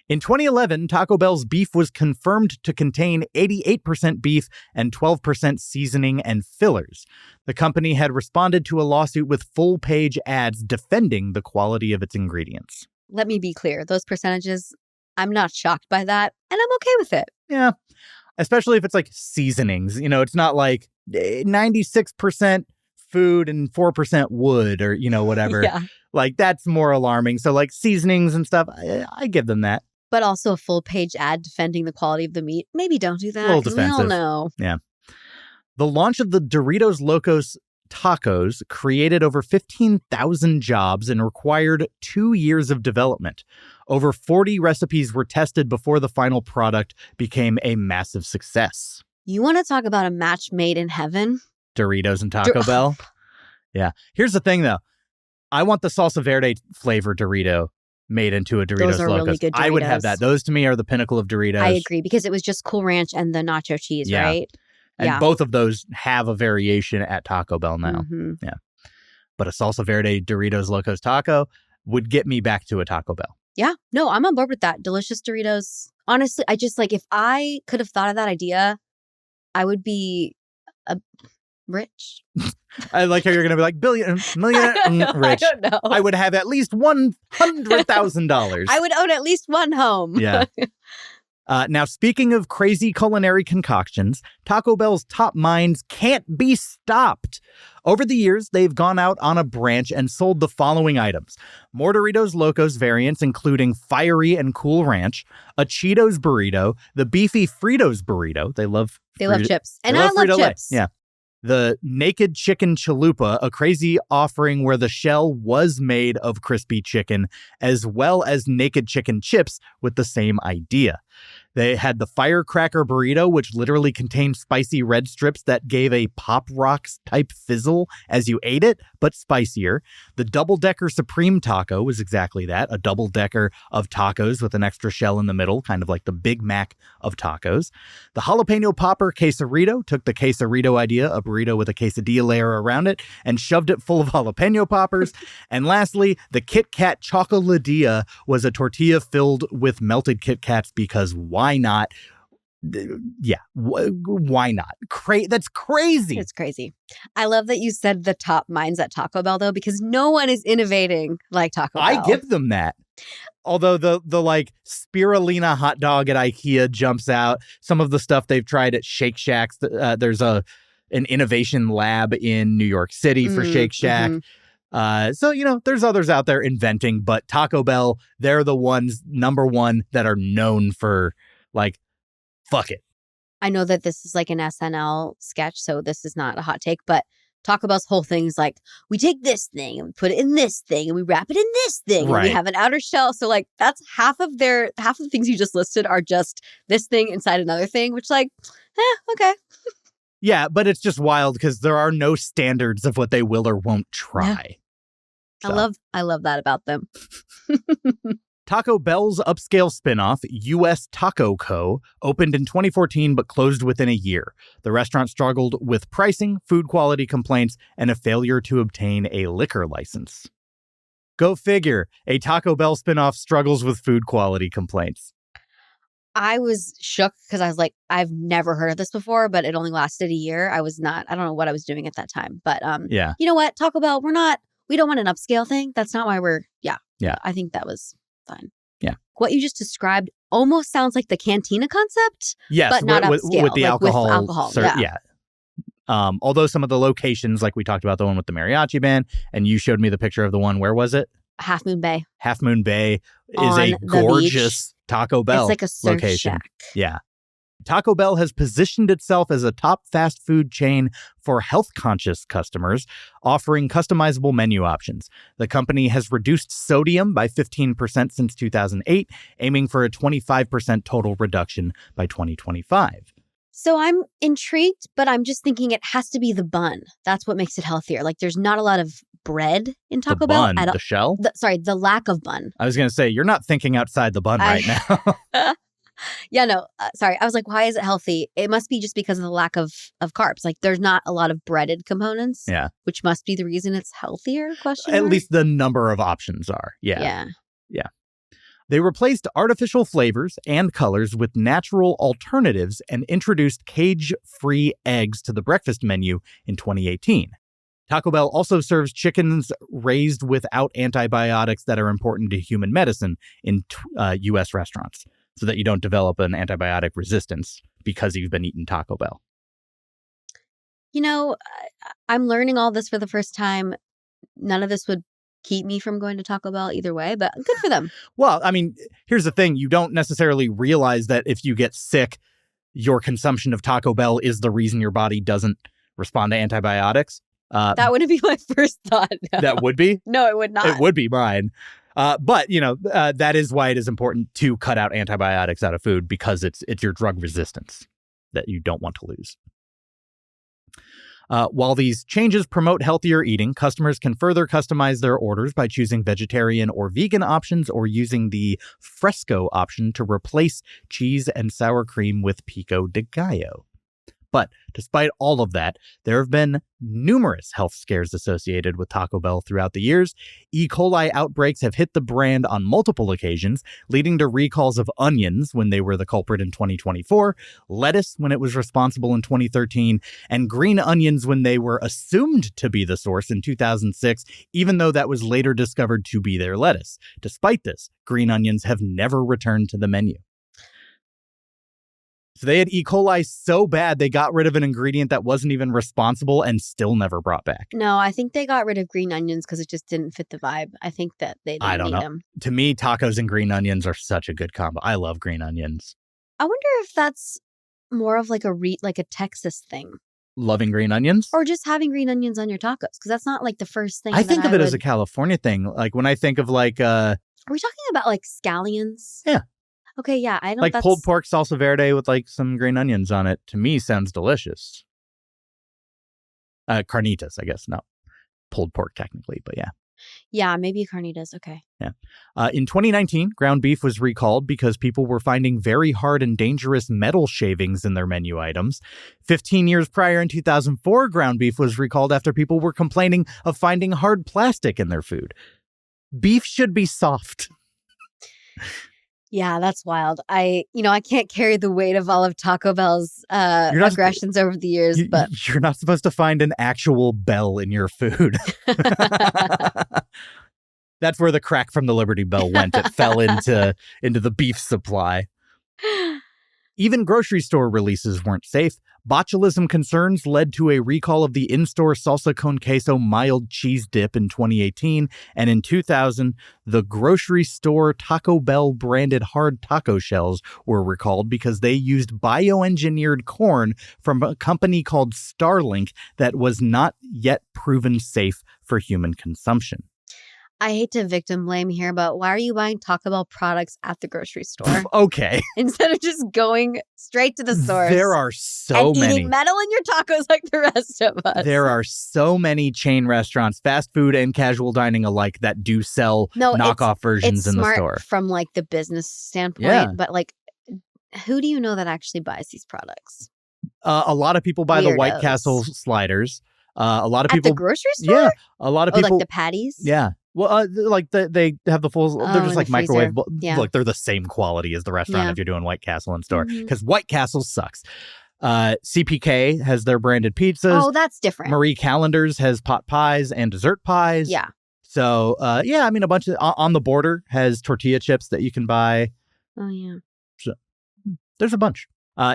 [SPEAKER 1] In 2011, Taco Bell's beef was confirmed to contain 88% beef and 12% seasoning and fillers. The company had responded to a lawsuit with full-page ads defending the quality of its ingredients.
[SPEAKER 3] Let me be clear. Those percentages, I'm not shocked by that, and I'm okay with it.
[SPEAKER 1] Yeah, especially if it's like seasonings. You know, it's not like 96% food and 4% wood or, you know, whatever.
[SPEAKER 3] Yeah.
[SPEAKER 1] Like, that's more alarming. So, like, seasonings and stuff, I give them that.
[SPEAKER 3] But also a full-page ad defending the quality of the meat. Maybe don't do that.
[SPEAKER 1] A little defensive.
[SPEAKER 3] We all know.
[SPEAKER 1] Yeah. The launch of the Doritos Locos Tacos created over 15,000 jobs and required 2 years of development. Over 40 recipes were tested before the final product became a massive success.
[SPEAKER 3] You want to talk about a match made in heaven?
[SPEAKER 1] Doritos and Taco Bell? Yeah. Here's the thing, though. I want the salsa verde flavor Dorito made into a Doritos
[SPEAKER 3] Those are
[SPEAKER 1] Locos.
[SPEAKER 3] really good Doritos.
[SPEAKER 1] I would have that. Those to me are the pinnacle of Doritos.
[SPEAKER 3] I agree because it was just Cool Ranch and the nacho cheese, right?
[SPEAKER 1] And
[SPEAKER 3] Yeah.
[SPEAKER 1] both of those have a variation at Taco Bell now.
[SPEAKER 3] Mhm.
[SPEAKER 1] Yeah. But a salsa verde Doritos Locos Taco would get me back to a Taco Bell.
[SPEAKER 3] Yeah. No, I'm on board with that. Delicious Doritos. Honestly, I just if I could have thought of that idea, I would be rich.
[SPEAKER 1] I like how you're going to be like million rich.
[SPEAKER 3] I don't know.
[SPEAKER 1] I would have at least $100,000.
[SPEAKER 3] I would own at least one home.
[SPEAKER 1] Yeah. Now, speaking of crazy culinary concoctions, Taco Bell's top minds can't be stopped. Over the years, they've gone out on a branch and sold the following items. More Doritos Locos variants, including Fiery and Cool Ranch, a Cheetos burrito, the beefy Fritos burrito. They love
[SPEAKER 3] chips. And
[SPEAKER 1] they
[SPEAKER 3] I love
[SPEAKER 1] Frito-Lay.
[SPEAKER 3] chips.
[SPEAKER 1] Yeah. The naked chicken chalupa, a crazy offering where the shell was made of crispy chicken, as well as naked chicken chips with the same idea. They had the firecracker burrito, which literally contained spicy red strips that gave a Pop Rocks type fizzle as you ate it, but spicier. The double-decker Supreme Taco was exactly that, a double-decker of tacos with an extra shell in the middle, kind of like the Big Mac of tacos. The Jalapeno Popper Quesarito took the quesarito idea, a burrito with a quesadilla layer around it, and shoved it full of jalapeno poppers. And lastly, the Kit Kat Chocoladilla was a tortilla filled with melted Kit Kats because why not? Yeah, why not? That's crazy.
[SPEAKER 3] It's crazy. I love that you said the top minds at Taco Bell, though, because no one is innovating like Taco Bell.
[SPEAKER 1] I give them that. Although the like spirulina hot dog at IKEA jumps out. Some of the stuff they've tried at Shake Shacks. There's an innovation lab in New York City for Shake Shack. So, there's others out there inventing, but Taco Bell, they're the ones, number one, that are known for like, fuck it.
[SPEAKER 3] I know that this is like an SNL sketch, so this is not a hot take, but Taco Bell's whole thing is like, we take this thing and we put it in this thing and we wrap it in this thing and we have an outer shell. So like that's half of the things you just listed are just this thing inside another thing, which okay.
[SPEAKER 1] Yeah, but it's just wild because there are no standards of what they will or won't try.
[SPEAKER 3] Yeah.
[SPEAKER 1] So.
[SPEAKER 3] I love that about them.
[SPEAKER 1] Taco Bell's upscale spinoff, U.S. Taco Co., opened in 2014 but closed within a year. The restaurant struggled with pricing, food quality complaints, and a failure to obtain a liquor license. Go figure, a Taco Bell spinoff struggles with food quality complaints.
[SPEAKER 3] I was shook because I was like, I've never heard of this before, but it only lasted a year. I don't know what I was doing at that time. But
[SPEAKER 1] yeah.
[SPEAKER 3] You know what? Taco Bell, we don't want an upscale thing. That's not why
[SPEAKER 1] Yeah.
[SPEAKER 3] I think that was fun.
[SPEAKER 1] Yeah.
[SPEAKER 3] What you just described almost sounds like the cantina concept.
[SPEAKER 1] Yes,
[SPEAKER 3] but not upscale.
[SPEAKER 1] with the alcohol.
[SPEAKER 3] With alcohol.
[SPEAKER 1] Yeah. Although some of the locations, like we talked about the one with the mariachi band, and you showed me the picture of the one, where was it?
[SPEAKER 3] Half Moon Bay.
[SPEAKER 1] Half Moon Bay is
[SPEAKER 3] On
[SPEAKER 1] a
[SPEAKER 3] the
[SPEAKER 1] gorgeous Taco Bell
[SPEAKER 3] It's like a surf
[SPEAKER 1] location.
[SPEAKER 3] shack.
[SPEAKER 1] Yeah. Taco Bell has positioned itself as a top fast food chain for health-conscious customers, offering customizable menu options. The company has reduced sodium by 15% since 2008, aiming for a 25% total reduction by 2025.
[SPEAKER 3] So I'm intrigued, but I'm just thinking it has to be the bun. That's what makes it healthier. Like there's not a lot of bread in Taco Bell
[SPEAKER 1] bun,
[SPEAKER 3] at all.
[SPEAKER 1] the shell?
[SPEAKER 3] The lack of bun.
[SPEAKER 1] I was going to say, you're not thinking outside the bun right now.
[SPEAKER 3] Yeah, no, sorry. I was like, why is it healthy? It must be just because of the lack of carbs. Like there's not a lot of breaded components.
[SPEAKER 1] Yeah.
[SPEAKER 3] Which must be the reason it's healthier, question
[SPEAKER 1] At
[SPEAKER 3] mark?
[SPEAKER 1] least the number of options are. Yeah.
[SPEAKER 3] Yeah.
[SPEAKER 1] They replaced artificial flavors and colors with natural alternatives and introduced cage-free eggs to the breakfast menu in 2018. Taco Bell also serves chickens raised without antibiotics that are important to human medicine in U.S. restaurants, so that you don't develop an antibiotic resistance because you've been eating Taco Bell.
[SPEAKER 3] I'm learning all this for the first time. None of this would keep me from going to Taco Bell either way, but good for them.
[SPEAKER 1] Well, I mean, here's the thing. You don't necessarily realize that if you get sick, your consumption of Taco Bell is the reason your body doesn't respond to antibiotics.
[SPEAKER 3] That wouldn't be my first thought. No.
[SPEAKER 1] That would be?
[SPEAKER 3] No, it would not.
[SPEAKER 1] It would be mine. But, that is why it is important to cut out antibiotics out of food, because it's your drug resistance that you don't want to lose. While these changes promote healthier eating, customers can further customize their orders by choosing vegetarian or vegan options or using the fresco option to replace cheese and sour cream with pico de gallo. But despite all of that, there have been numerous health scares associated with Taco Bell throughout the years. E. coli outbreaks have hit the brand on multiple occasions, leading to recalls of onions when they were the culprit in 2024, lettuce when it was responsible in 2013, and green onions when they were assumed to be the source in 2006, even though that was later discovered to be their lettuce. Despite this, green onions have never returned to the menu. So they had E. coli so bad they got rid of an ingredient that wasn't even responsible and still never brought back.
[SPEAKER 3] No, I think they got rid of green onions because it just didn't fit the vibe. I think that they didn't need them.
[SPEAKER 1] To me, tacos and green onions are such a good combo. I love green onions.
[SPEAKER 3] I wonder if that's more of like a Texas thing.
[SPEAKER 1] Loving green onions?
[SPEAKER 3] Or just having green onions on your tacos, because that's not like the first thing
[SPEAKER 1] I think of it as a California thing. Like when I think of like... Are
[SPEAKER 3] we talking about like scallions?
[SPEAKER 1] Yeah.
[SPEAKER 3] Okay, yeah, I don't...
[SPEAKER 1] Like pulled pork salsa verde with like some green onions on it, to me sounds delicious. Carnitas, I guess, not pulled pork technically, but yeah.
[SPEAKER 3] Yeah, maybe carnitas, okay.
[SPEAKER 1] Yeah. In 2019, ground beef was recalled because people were finding very hard and dangerous metal shavings in their menu items. 15 years prior, in 2004, ground beef was recalled after people were complaining of finding hard plastic in their food. Beef should be soft.
[SPEAKER 3] Yeah, that's wild. I can't carry the weight of all of Taco Bell's aggressions over the years, but
[SPEAKER 1] you're not supposed to find an actual bell in your food. That's where the crack from the Liberty Bell went. It fell into the beef supply. Even grocery store releases weren't safe. Botulism concerns led to a recall of the in-store salsa con queso mild cheese dip in 2018, and in 2000, the grocery store Taco Bell branded hard taco shells were recalled because they used bioengineered corn from a company called Starlink that was not yet proven safe for human consumption.
[SPEAKER 3] I hate to victim blame here, but why are you buying Taco Bell products at the grocery store?
[SPEAKER 1] Okay.
[SPEAKER 3] Instead of just going straight to the source.
[SPEAKER 1] There are so many.
[SPEAKER 3] Eating metal in your tacos like the rest of us.
[SPEAKER 1] There are so many chain restaurants, fast food and casual dining alike, that do sell knockoff versions in the store.
[SPEAKER 3] It's smart from like the business standpoint, but like, who do you know that actually buys these products?
[SPEAKER 1] A lot of people buy the White Castle sliders. A lot of people
[SPEAKER 3] at the grocery store.
[SPEAKER 1] Yeah, a lot of people
[SPEAKER 3] like the patties.
[SPEAKER 1] Yeah, well, like they have the full. They're just like microwave.
[SPEAKER 3] Yeah.
[SPEAKER 1] Like they're the same quality as the restaurant if you're doing White Castle in store, because White Castle sucks. CPK has their branded pizzas.
[SPEAKER 3] Oh, that's different.
[SPEAKER 1] Marie Callender's has pot pies and dessert pies.
[SPEAKER 3] Yeah.
[SPEAKER 1] So I mean, a bunch of On the Border has tortilla chips that you can buy.
[SPEAKER 3] Oh yeah.
[SPEAKER 1] So there's a bunch.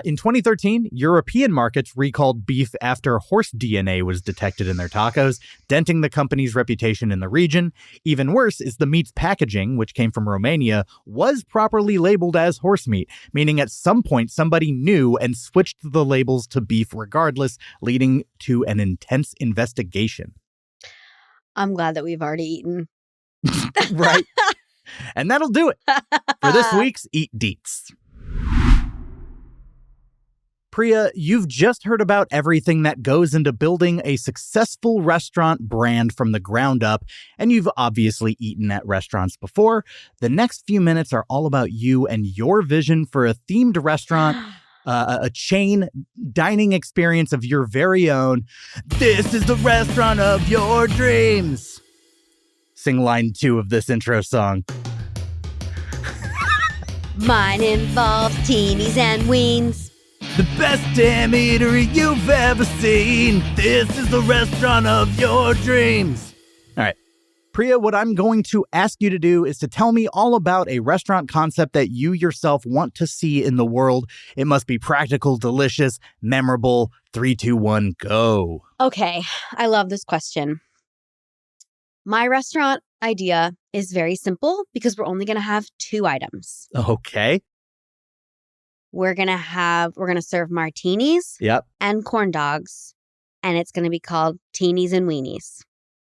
[SPEAKER 1] In 2013, European markets recalled beef after horse DNA was detected in their tacos, denting the company's reputation in the region. Even worse is the meat's packaging, which came from Romania, was properly labeled as horse meat, meaning at some point somebody knew and switched the labels to beef regardless, leading to an intense investigation.
[SPEAKER 3] I'm glad that we've already eaten.
[SPEAKER 1] Right. And that'll do it for this week's Eat Deets. Priya, you've just heard about everything that goes into building a successful restaurant brand from the ground up, and you've obviously eaten at restaurants before. The next few minutes are all about you and your vision for a themed restaurant, a chain dining experience of your very own. This is the restaurant of your dreams. Sing line 2 of this intro song.
[SPEAKER 3] Mine involves teenies and weens.
[SPEAKER 1] The best damn eatery you've ever seen. This is the restaurant of your dreams. All right. Priya, what I'm going to ask you to do is to tell me all about a restaurant concept that you yourself want to see in the world. It must be practical, delicious, memorable. 3, 2, 1, go.
[SPEAKER 3] Okay. I love this question. My restaurant idea is very simple because we're only going to have 2 items.
[SPEAKER 1] Okay.
[SPEAKER 3] We're going to serve martinis and corn dogs, and it's going to be called Teenies and Weenies.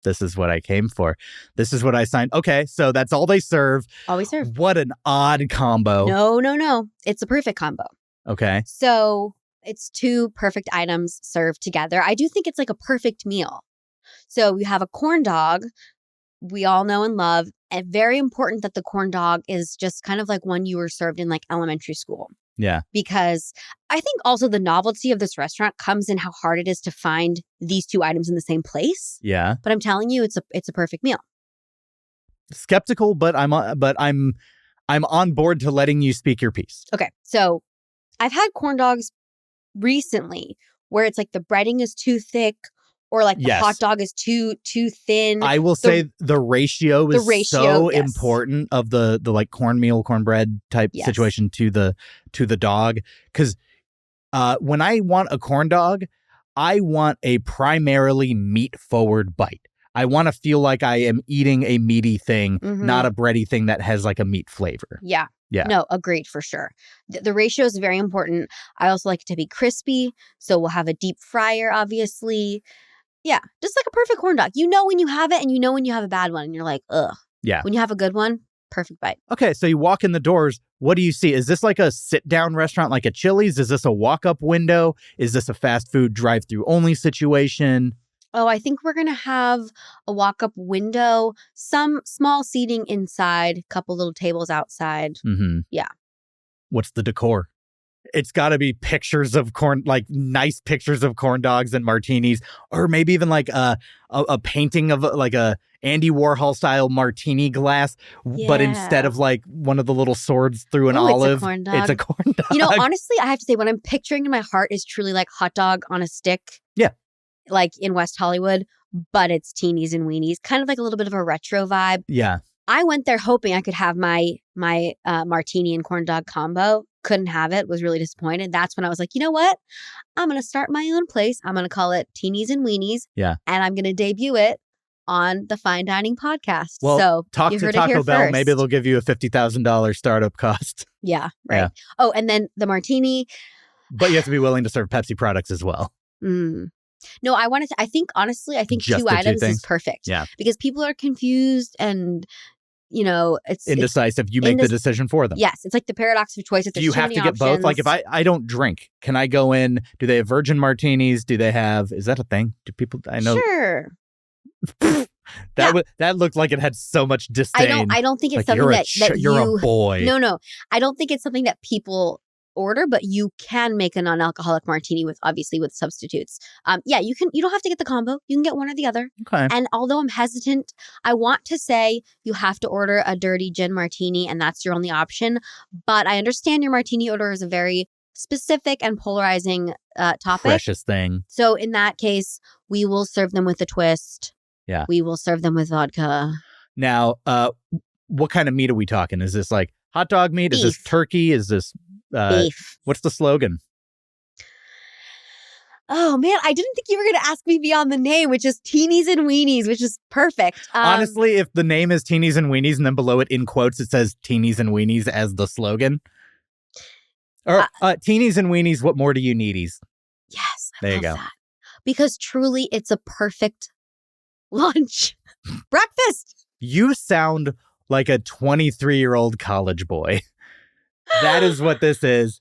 [SPEAKER 1] This is what I came for. This is what I signed. Okay, so that's all they serve.
[SPEAKER 3] All we serve.
[SPEAKER 1] What an odd combo.
[SPEAKER 3] No. It's a perfect combo.
[SPEAKER 1] Okay.
[SPEAKER 3] So it's 2 perfect items served together. I do think it's like a perfect meal. So you have a corn dog we all know and love, and very important that the corn dog is just kind of like one you were served in like elementary school.
[SPEAKER 1] Yeah.
[SPEAKER 3] Because I think also the novelty of this restaurant comes in how hard it is to find these two items in the same place.
[SPEAKER 1] Yeah.
[SPEAKER 3] But I'm telling you, it's a perfect meal.
[SPEAKER 1] Skeptical, but I'm on board to letting you speak your piece.
[SPEAKER 3] Okay, so I've had corn dogs recently where it's like the breading is too thick or like the
[SPEAKER 1] Yes.
[SPEAKER 3] hot dog is too thin.
[SPEAKER 1] I will say the ratio is so
[SPEAKER 3] yes.
[SPEAKER 1] important of the like cornmeal, cornbread type
[SPEAKER 3] Yes.
[SPEAKER 1] situation to the dog. Because when I want a corn dog, I want a primarily meat forward bite. I want to feel like I am eating a meaty thing, not a bready thing that has like a meat flavor.
[SPEAKER 3] Yeah.
[SPEAKER 1] Yeah.
[SPEAKER 3] No, agreed for sure. The ratio is very important. I also like it to be crispy. So we'll have a deep fryer, obviously. Yeah. Just like a perfect corn dog. You know when you have it and you know when you have a bad one and you're like, ugh.
[SPEAKER 1] Yeah.
[SPEAKER 3] When you have a good one, perfect bite.
[SPEAKER 1] Okay. So you walk in the doors. What do you see? Is this like a sit down restaurant like a Chili's? Is this a walk up window? Is this a fast food drive through only situation?
[SPEAKER 3] Oh, I think we're going to have a walk-up window, some small seating inside, a couple little tables outside.
[SPEAKER 1] Mm-hmm.
[SPEAKER 3] Yeah.
[SPEAKER 1] What's the decor? It's got to be pictures of corn, like nice pictures of corn dogs and martinis, or maybe even like a painting of like a Andy Warhol style martini glass, but instead of like one of the little swords through an olive,
[SPEAKER 3] it's a corn dog.
[SPEAKER 1] It's a corn dog.
[SPEAKER 3] You know, honestly, I have to say what I'm picturing in my heart is truly like hot dog on a stick.
[SPEAKER 1] Yeah.
[SPEAKER 3] Like in West Hollywood, but it's teenies and weenies, kind of like a little bit of a retro vibe.
[SPEAKER 1] Yeah.
[SPEAKER 3] I went there hoping I could have my martini and corn dog combo. Couldn't have it. Was really disappointed. That's when I was like, you know what? I'm going to start my own place. I'm going to call it Teenies and Weenies.
[SPEAKER 1] Yeah.
[SPEAKER 3] And I'm going to debut it on the Fine Dining podcast.
[SPEAKER 1] Well,
[SPEAKER 3] so
[SPEAKER 1] talk to Taco Bell.
[SPEAKER 3] First.
[SPEAKER 1] Maybe they'll give you a $50,000 startup cost.
[SPEAKER 3] Yeah. Right.
[SPEAKER 1] Yeah.
[SPEAKER 3] Oh, and then the martini.
[SPEAKER 1] But you have to be willing to serve Pepsi products as well.
[SPEAKER 3] No, I think honestly,
[SPEAKER 1] Just
[SPEAKER 3] two
[SPEAKER 1] the two
[SPEAKER 3] items
[SPEAKER 1] things?
[SPEAKER 3] is perfect.
[SPEAKER 1] Yeah.
[SPEAKER 3] Because people are confused and, you know, it's
[SPEAKER 1] indecisive. You make the decision for them.
[SPEAKER 3] Yes. It's like the paradox of choice.
[SPEAKER 1] Do you have to get both? Like if I don't drink, can I go in? Do they have virgin martinis? Do they have, is that a thing? Do people, I know.
[SPEAKER 3] Sure.
[SPEAKER 1] That looked like it had so much disdain.
[SPEAKER 3] I don't think it's
[SPEAKER 1] like
[SPEAKER 3] something
[SPEAKER 1] you're a boy.
[SPEAKER 3] No. I don't think it's something that people order, but you can make a non-alcoholic martini with substitutes. You don't have to get the combo. You can get one or the other.
[SPEAKER 1] Okay.
[SPEAKER 3] And although I'm hesitant, I want to say you have to order a dirty gin martini and that's your only option. But I understand your martini order is a very specific and polarizing topic.
[SPEAKER 1] Precious thing.
[SPEAKER 3] So in that case, we will serve them with a twist.
[SPEAKER 1] Yeah.
[SPEAKER 3] We will serve them with vodka.
[SPEAKER 1] Now, what kind of meat are we talking? Is this like hot dog meat?
[SPEAKER 3] Beef.
[SPEAKER 1] Is this turkey? Is this
[SPEAKER 3] beef?
[SPEAKER 1] What's the slogan?
[SPEAKER 3] Oh man, I didn't think you were going to ask me beyond the name, which is Teenies and Weenies, which is perfect.
[SPEAKER 1] Honestly, if the name is Teenies and Weenies and then below it in quotes it says Teenies and Weenies as the slogan. Or Teenies and Weenies, what more do you needies?
[SPEAKER 3] Yes,
[SPEAKER 1] there you go.
[SPEAKER 3] That. Because truly it's a perfect lunch. Breakfast.
[SPEAKER 1] You sound like a 23-year-old college boy. That is what this is.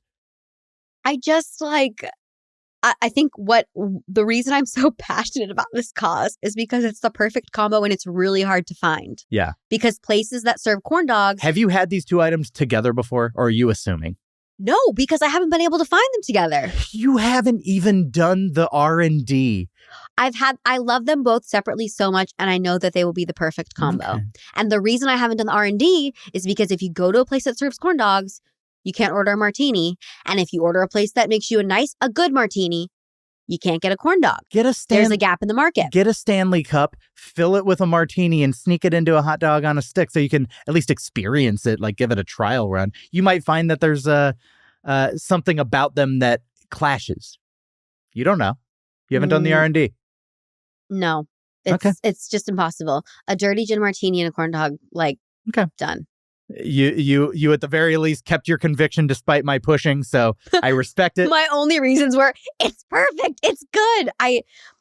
[SPEAKER 3] I just I think the reason I'm so passionate about this cause is because it's the perfect combo and it's really hard to find.
[SPEAKER 1] Yeah.
[SPEAKER 3] Because places that serve corn dogs.
[SPEAKER 1] Have you had these two items together before, or are you assuming?
[SPEAKER 3] No, because I haven't been able to find them together.
[SPEAKER 1] You haven't even done the R&D.
[SPEAKER 3] I love them both separately so much, and I know that they will be the perfect combo.
[SPEAKER 1] Okay.
[SPEAKER 3] And the reason I haven't done the R&D is because if you go to a place that serves corn dogs, you can't order a martini. And if you order a place that makes you a good martini, you can't get a corn dog. There's a gap in the market.
[SPEAKER 1] Get a Stanley cup, fill it with a martini, and sneak it into a hot dog on a stick so you can at least experience it, like give it a trial run. You might find that there's something about them that clashes. You don't know. You haven't done the R&D.
[SPEAKER 3] No. It's just impossible. A dirty gin martini and a corn dog, done.
[SPEAKER 1] You at the very least kept your conviction despite my pushing, so I respect it.
[SPEAKER 3] My only reasons were it's perfect, it's good.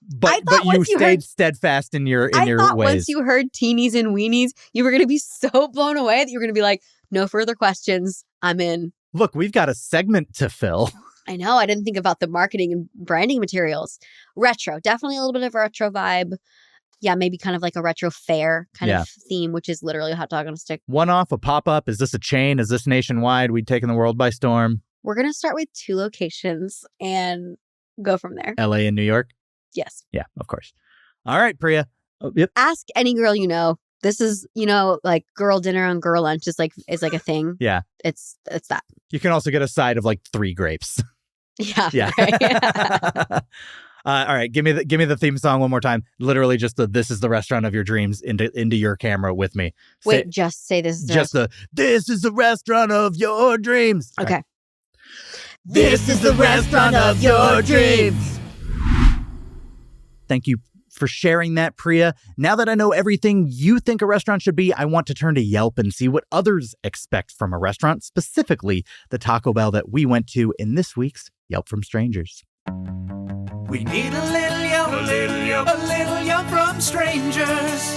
[SPEAKER 1] But you stayed steadfast in your
[SPEAKER 3] ways.
[SPEAKER 1] Once
[SPEAKER 3] you heard Teenies and Weenies, you were going to be so blown away that you were going to be like, no further questions, I'm in.
[SPEAKER 1] Look, we've got a segment to fill.
[SPEAKER 3] I know. I didn't think about the marketing and branding materials. Retro, definitely a little bit of a retro vibe. Yeah, maybe kind of like a retro fair kind of theme, which is literally a hot dog on a stick.
[SPEAKER 1] One-off, a pop-up? Is this a chain? Is this nationwide? We'd taken the world by storm?
[SPEAKER 3] We're going to start with 2 locations and go from there.
[SPEAKER 1] LA and New York?
[SPEAKER 3] Yes.
[SPEAKER 1] Yeah, of course. All right, Priya. Oh, yep.
[SPEAKER 3] Ask any girl you know. This is, like girl dinner and girl lunch is like a thing.
[SPEAKER 1] Yeah.
[SPEAKER 3] It's that.
[SPEAKER 1] You can also get a side of like 3 grapes.
[SPEAKER 3] Yeah.
[SPEAKER 1] Yeah.
[SPEAKER 3] Right.
[SPEAKER 1] All right, give me the theme song one more time. Literally just "This is the restaurant of your dreams" into your camera with me.
[SPEAKER 3] Wait, just say this.
[SPEAKER 1] This is the restaurant of your dreams.
[SPEAKER 3] Okay.
[SPEAKER 1] Right. This is the restaurant of your dreams. Thank you for sharing that, Priya. Now that I know everything you think a restaurant should be, I want to turn to Yelp and see what others expect from a restaurant, specifically the Taco Bell that we went to in this week's Yelp from Strangers.
[SPEAKER 2] We need a little Yelp, a little Yelp from strangers.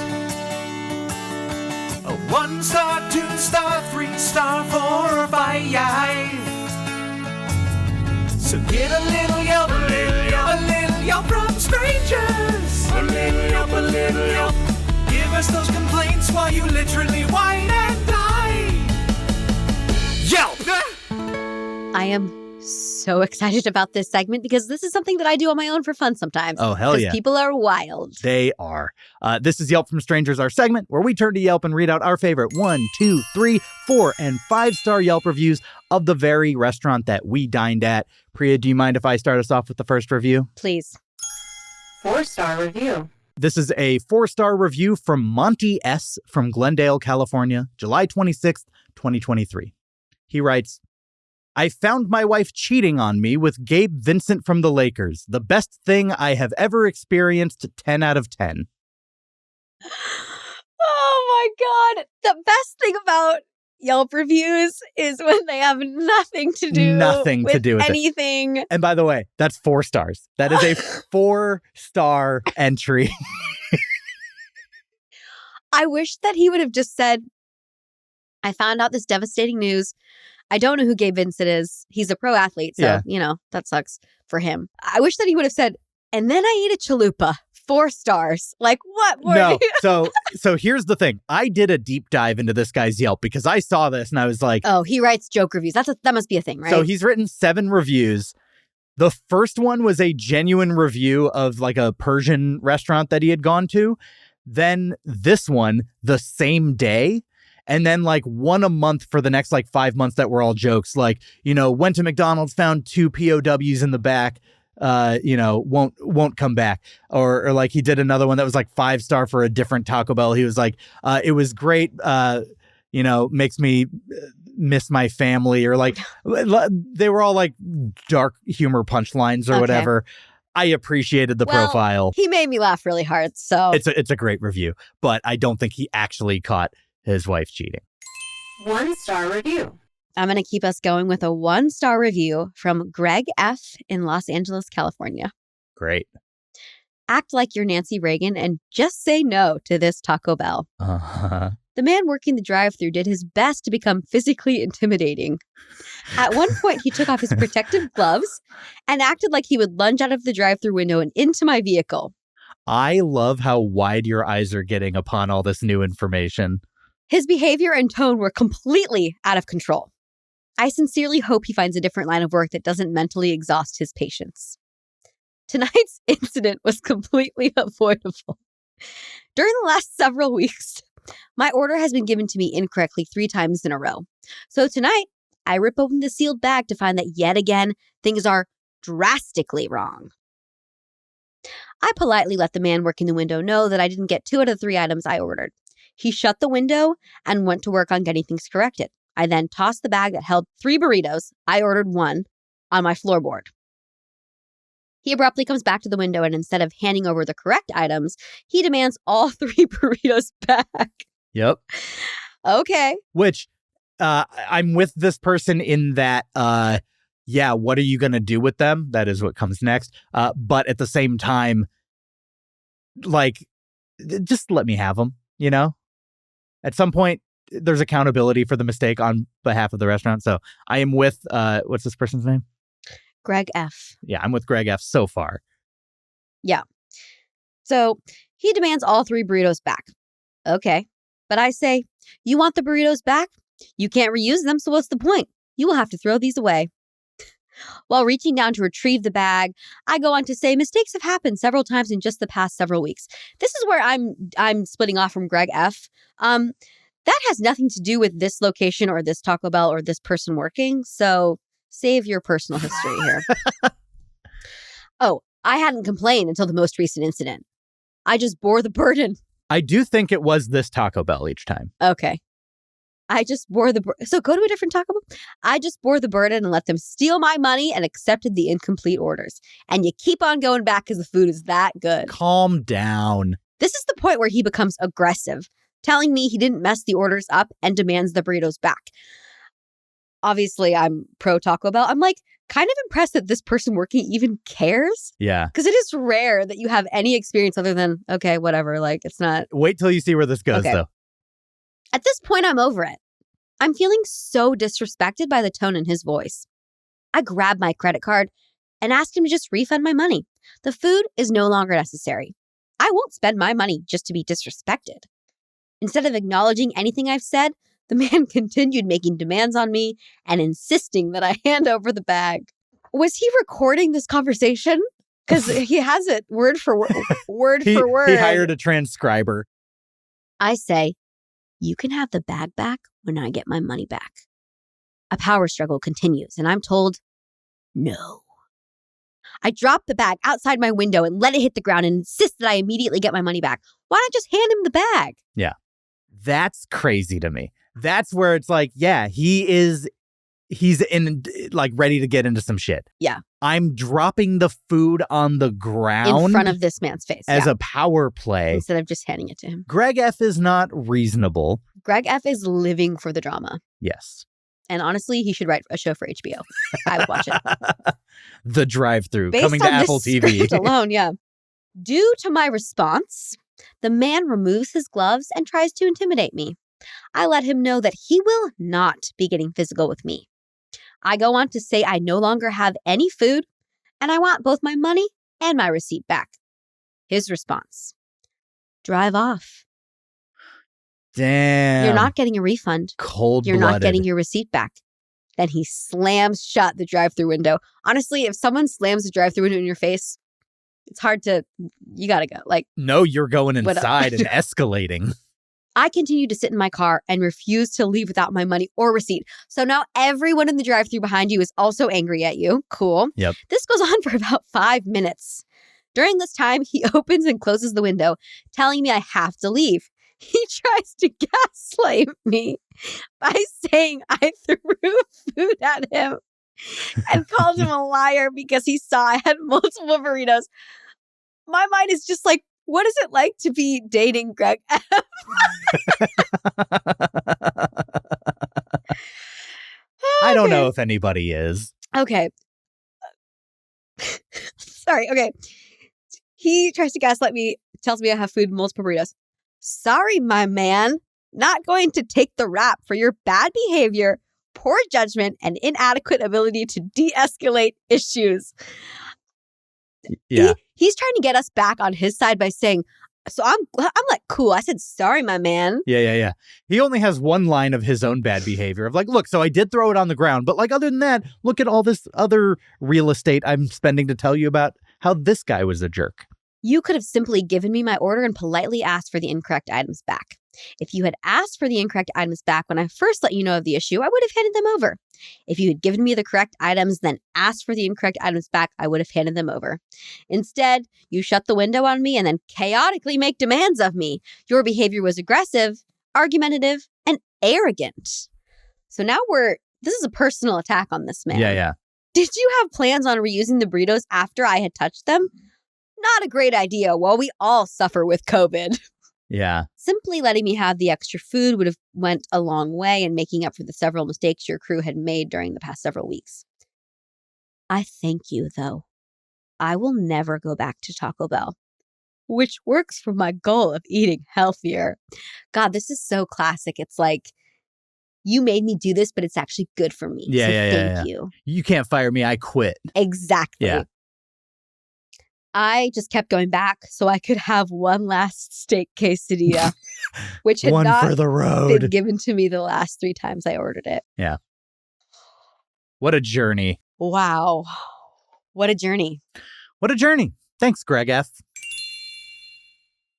[SPEAKER 2] A 1-star, 2-star, 3-star, 4 or 5. So get a little Yelp, a little Yelp from strangers. A little Yelp. Give us those complaints while you literally whine and die. Yelp!
[SPEAKER 3] I am so excited about this segment because this is something that I do on my own for fun sometimes.
[SPEAKER 1] Oh, hell yeah.
[SPEAKER 3] People are wild.
[SPEAKER 1] They are. This is Yelp from Strangers, our segment where we turn to Yelp and read out our favorite 1, 2, 3, 4, and 5-star Yelp reviews of the very restaurant that we dined at. Priya, do you mind if I start us off with the first review?
[SPEAKER 3] Please.
[SPEAKER 5] 4-star review.
[SPEAKER 1] This is a 4-star review from Monty S. from Glendale, California, July 26th, 2023. He writes, I found my wife cheating on me with Gabe Vincent from the Lakers. The best thing I have ever experienced, 10 out of 10.
[SPEAKER 3] Oh my God. The best thing about Yelp reviews is when they have nothing to do with anything.
[SPEAKER 1] And by the way, that's 4 stars. That is a 4-star entry.
[SPEAKER 3] I wish that he would have just said, I found out this devastating news. I don't know who Gabe Vincent is. He's a pro athlete, so, that sucks for him. I wish that he would have said, and then I ate a chalupa, 4 stars. Like, what?
[SPEAKER 1] No, so here's the thing. I did a deep dive into this guy's Yelp because I saw this and I was like...
[SPEAKER 3] Oh, he writes joke reviews. That must be a thing, right?
[SPEAKER 1] So he's written 7 reviews. The first one was a genuine review of like a Persian restaurant that he had gone to. Then this one, the same day. And then like one a month for the next like 5 months that were all jokes. Like, went to McDonald's, found 2 POWs in the back, won't come back. Or like he did another one that was like 5-star for a different Taco Bell. He was like, it was great. Makes me miss my family, or like they were all like dark humor punchlines or whatever. I appreciated the profile.
[SPEAKER 3] He made me laugh really hard. So
[SPEAKER 1] it's a great review, but I don't think he actually caught his wife cheating.
[SPEAKER 5] 1-star review.
[SPEAKER 3] I'm going to keep us going with a 1-star review from Greg F. in Los Angeles, California.
[SPEAKER 1] Great.
[SPEAKER 3] Act like you're Nancy Reagan and just say no to this Taco Bell.
[SPEAKER 1] Uh-huh.
[SPEAKER 3] The man working the drive-thru did his best to become physically intimidating. At one point, he took off his protective gloves and acted like he would lunge out of the drive-thru window and into my vehicle.
[SPEAKER 1] I love how wide your eyes are getting upon all this new information.
[SPEAKER 3] His behavior and tone were completely out of control. I sincerely hope he finds a different line of work that doesn't mentally exhaust his patients. Tonight's incident was completely avoidable. During the last several weeks, my order has been given to me incorrectly 3 times in a row. So tonight, I rip open the sealed bag to find that yet again, things are drastically wrong. I politely let the man working the window know that I didn't get 2 out of the 3 items I ordered. He shut the window and went to work on getting things corrected. I then tossed the bag that held 3 burritos, I ordered 1, on my floorboard. He abruptly comes back to the window and instead of handing over the correct items, he demands all 3 burritos back.
[SPEAKER 1] Yep.
[SPEAKER 3] Okay.
[SPEAKER 1] Which I'm with this person in that, what are you going to do with them? That is what comes next. But at the same time, like, just let me have them, At some point, there's accountability for the mistake on behalf of the restaurant. So I am with, what's this person's name?
[SPEAKER 3] Greg F.
[SPEAKER 1] Yeah, I'm with Greg F. so far.
[SPEAKER 3] Yeah. So he demands all 3 burritos back. Okay. But I say, you want the burritos back? You can't reuse them, so what's the point? You will have to throw these away. While reaching down to retrieve the bag, I go on to say mistakes have happened several times in just the past several weeks. This is where I'm splitting off from Greg F. That has nothing to do with this location or this Taco Bell or this person working. So save your personal history here. Oh, I hadn't complained until the most recent incident. I just bore the burden.
[SPEAKER 1] I do think it was this Taco Bell each time.
[SPEAKER 3] Okay. I just bore the so go to a different Taco Bell. I just bore the burden and let them steal my money and accepted the incomplete orders. And you keep on going back because the food is that good.
[SPEAKER 1] Calm down.
[SPEAKER 3] This is the point where he becomes aggressive, telling me he didn't mess the orders up and demands the burritos back. Obviously, I'm pro Taco Bell. I'm like kind of impressed that this person working even cares.
[SPEAKER 1] Yeah.
[SPEAKER 3] Because it is rare that you have any experience other than, okay, whatever. Like, it's not.
[SPEAKER 1] Wait till you see where this goes, though.
[SPEAKER 3] At this point, I'm over it. I'm feeling so disrespected by the tone in his voice. I grab my credit card and ask him to just refund my money. The food is no longer necessary. I won't spend my money just to be disrespected. Instead of acknowledging anything I've said, the man continued making demands on me and insisting that I hand over the bag. Was he recording this conversation? Because he has it word for word, for word.
[SPEAKER 1] He hired a transcriber.
[SPEAKER 3] I say, you can have the bag back when I get my money back. A power struggle continues, and I'm told, no. I drop the bag outside my window and let it hit the ground and insist that I immediately get my money back. Why not just hand him the bag?
[SPEAKER 1] Yeah. That's crazy to me. That's where it's like, yeah, he's in, like, ready to get into some shit.
[SPEAKER 3] Yeah.
[SPEAKER 1] I'm dropping the food on the ground
[SPEAKER 3] in front of this man's face
[SPEAKER 1] as a power play
[SPEAKER 3] instead of just handing it to him.
[SPEAKER 1] Greg F is not reasonable.
[SPEAKER 3] Greg F is living for the drama.
[SPEAKER 1] Yes.
[SPEAKER 3] And honestly, he should write a show for HBO. I would watch it.
[SPEAKER 1] The Drive-Thru
[SPEAKER 3] Based
[SPEAKER 1] coming to
[SPEAKER 3] on
[SPEAKER 1] Apple
[SPEAKER 3] this
[SPEAKER 1] TV.
[SPEAKER 3] script alone, yeah. Due to my response, the man removes his gloves and tries to intimidate me. I let him know that he will not be getting physical with me. I go on to say I no longer have any food and I want both my money and my receipt back. His response, drive off.
[SPEAKER 1] Damn.
[SPEAKER 3] You're not getting a refund.
[SPEAKER 1] Cold-blooded.
[SPEAKER 3] You're not getting your receipt back. Then he slams shut the drive-thru window. Honestly, if someone slams the drive-thru window in your face, it's hard to, you gotta go. Like,
[SPEAKER 1] no, you're going inside and escalating.
[SPEAKER 3] I continue to sit in my car and refuse to leave without my money or receipt. So now everyone in the drive-thru behind you is also angry at you. Cool.
[SPEAKER 1] Yep.
[SPEAKER 3] This goes on for about 5 minutes. During this time, he opens and closes the window, telling me I have to leave. He tries to gaslight me by saying I threw food at him and called him a liar because he saw I had multiple burritos. My mind is just like, what is it like to be dating Greg F?
[SPEAKER 1] I don't know if anybody is.
[SPEAKER 3] Okay. Sorry. Okay. He tries to gaslight me, tells me I have food, multiple burritos. Sorry, my man. Not going to take the rap for your bad behavior, poor judgment, and inadequate ability to de-escalate issues.
[SPEAKER 1] Yeah.
[SPEAKER 3] He's trying to get us back on his side by saying, so I'm like, cool. I said, sorry, my man.
[SPEAKER 1] Yeah. He only has one line of his own bad behavior of like, look, so I did throw it on the ground, but like other than that, look at all this other real estate I'm spending to tell you about how this guy was a jerk.
[SPEAKER 3] You could have simply given me my order and politely asked for the incorrect items back. If you had asked for the incorrect items back when I first let you know of the issue, I would have handed them over. If you had given me the correct items, then asked for the incorrect items back, I would have handed them over. Instead, you shut the window on me and then chaotically make demands of me. Your behavior was aggressive, argumentative, and arrogant. So now this is a personal attack on this man.
[SPEAKER 1] Yeah.
[SPEAKER 3] Did you have plans on reusing the burritos after I had touched them? Not a great idea while we all suffer with COVID.
[SPEAKER 1] Yeah.
[SPEAKER 3] Simply letting me have the extra food would have went a long way in making up for the several mistakes your crew had made during the past several weeks. I thank you, though. I will never go back to Taco Bell, which works for my goal of eating healthier. God, this is so classic. It's like, you made me do this, but it's actually good for me.
[SPEAKER 1] Yeah,
[SPEAKER 3] so
[SPEAKER 1] yeah.
[SPEAKER 3] Thank you.
[SPEAKER 1] You can't fire me. I quit.
[SPEAKER 3] Exactly.
[SPEAKER 1] Yeah.
[SPEAKER 3] I just kept going back so I could have one last steak quesadilla, which had
[SPEAKER 1] one
[SPEAKER 3] not
[SPEAKER 1] for the road.
[SPEAKER 3] been given to me the last 3 times I ordered it.
[SPEAKER 1] Yeah. What a journey.
[SPEAKER 3] Wow. What a journey.
[SPEAKER 1] What a journey. Thanks, Greg F.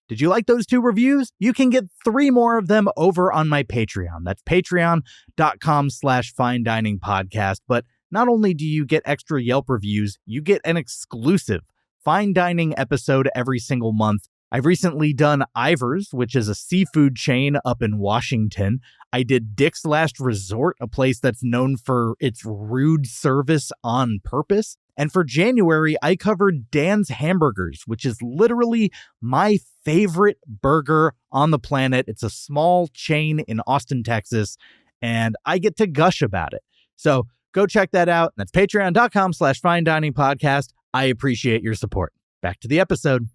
[SPEAKER 1] Did you like those 2 reviews? You can get 3 more of them over on my Patreon. That's patreon.com/fine-dining-podcast. But not only do you get extra Yelp reviews, you get an exclusive fine dining episode every single month. I've recently done Ivar's, which is a seafood chain up in Washington. I did Dick's Last Resort, a place that's known for its rude service on purpose. And for January, I covered Dan's Hamburgers, which is literally my favorite burger on the planet. It's a small chain in Austin, Texas, and I get to gush about it. So go check that out. That's patreon.com/fine-dining-podcast. I appreciate your support. Back to the episode.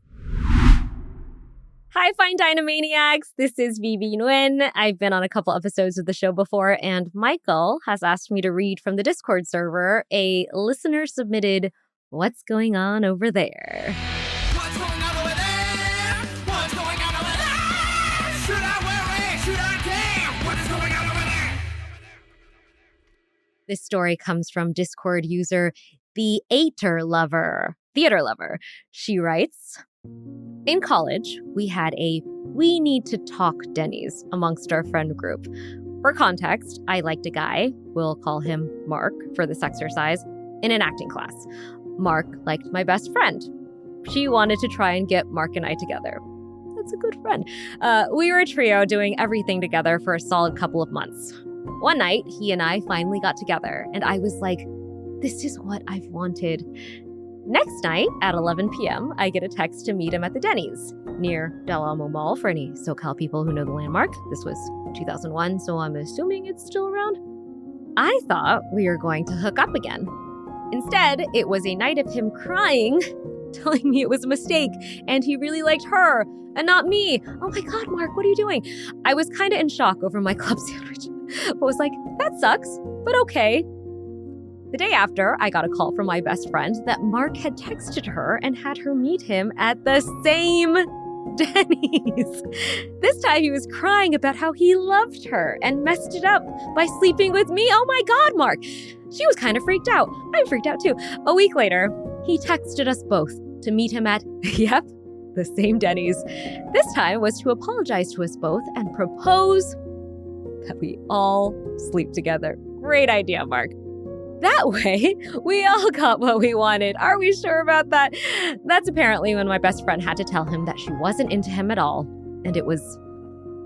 [SPEAKER 6] Hi, Fine Dynamaniacs. This is Vivi Nguyen. I've been on a couple episodes of the show before, and Michael has asked me to read from the Discord server a listener-submitted What's Going On Over There?
[SPEAKER 2] What's going on over there? What's going on over there? Should I worry? Should I care? What is going on over there?
[SPEAKER 6] This story comes from Discord user The Theater Lover. She writes, in college, we had a we need to talk Denny's amongst our friend group. For context, I liked a guy, we'll call him Mark for this exercise, in an acting class. Mark liked my best friend. She wanted to try and get Mark and I together. That's a good friend. We were a trio doing everything together for a solid couple of months. One night, he and I finally got together, and I was like, this is what I've wanted. Next night, at 11 p.m., I get a text to meet him at the Denny's, near Del Amo Mall for any SoCal people who know the landmark. This was 2001, so I'm assuming it's still around. I thought we were going to hook up again. Instead, it was a night of him crying, telling me it was a mistake, and he really liked her, and not me. Oh my God, Mark, what are you doing? I was kind of in shock over my club sandwich, but was like, that sucks, but okay. The day after, I got a call from my best friend that Mark had texted her and had her meet him at the same Denny's. This time he was crying about how he loved her and messed it up by sleeping with me. Oh my God, Mark. She was kind of freaked out. I'm freaked out too. A week later, he texted us both to meet him at, yep, the same Denny's. This time was to apologize to us both and propose that we all sleep together. Great idea, Mark. That way, we all got what we wanted. Are we sure about that? That's apparently when my best friend had to tell him that she wasn't into him at all, and it was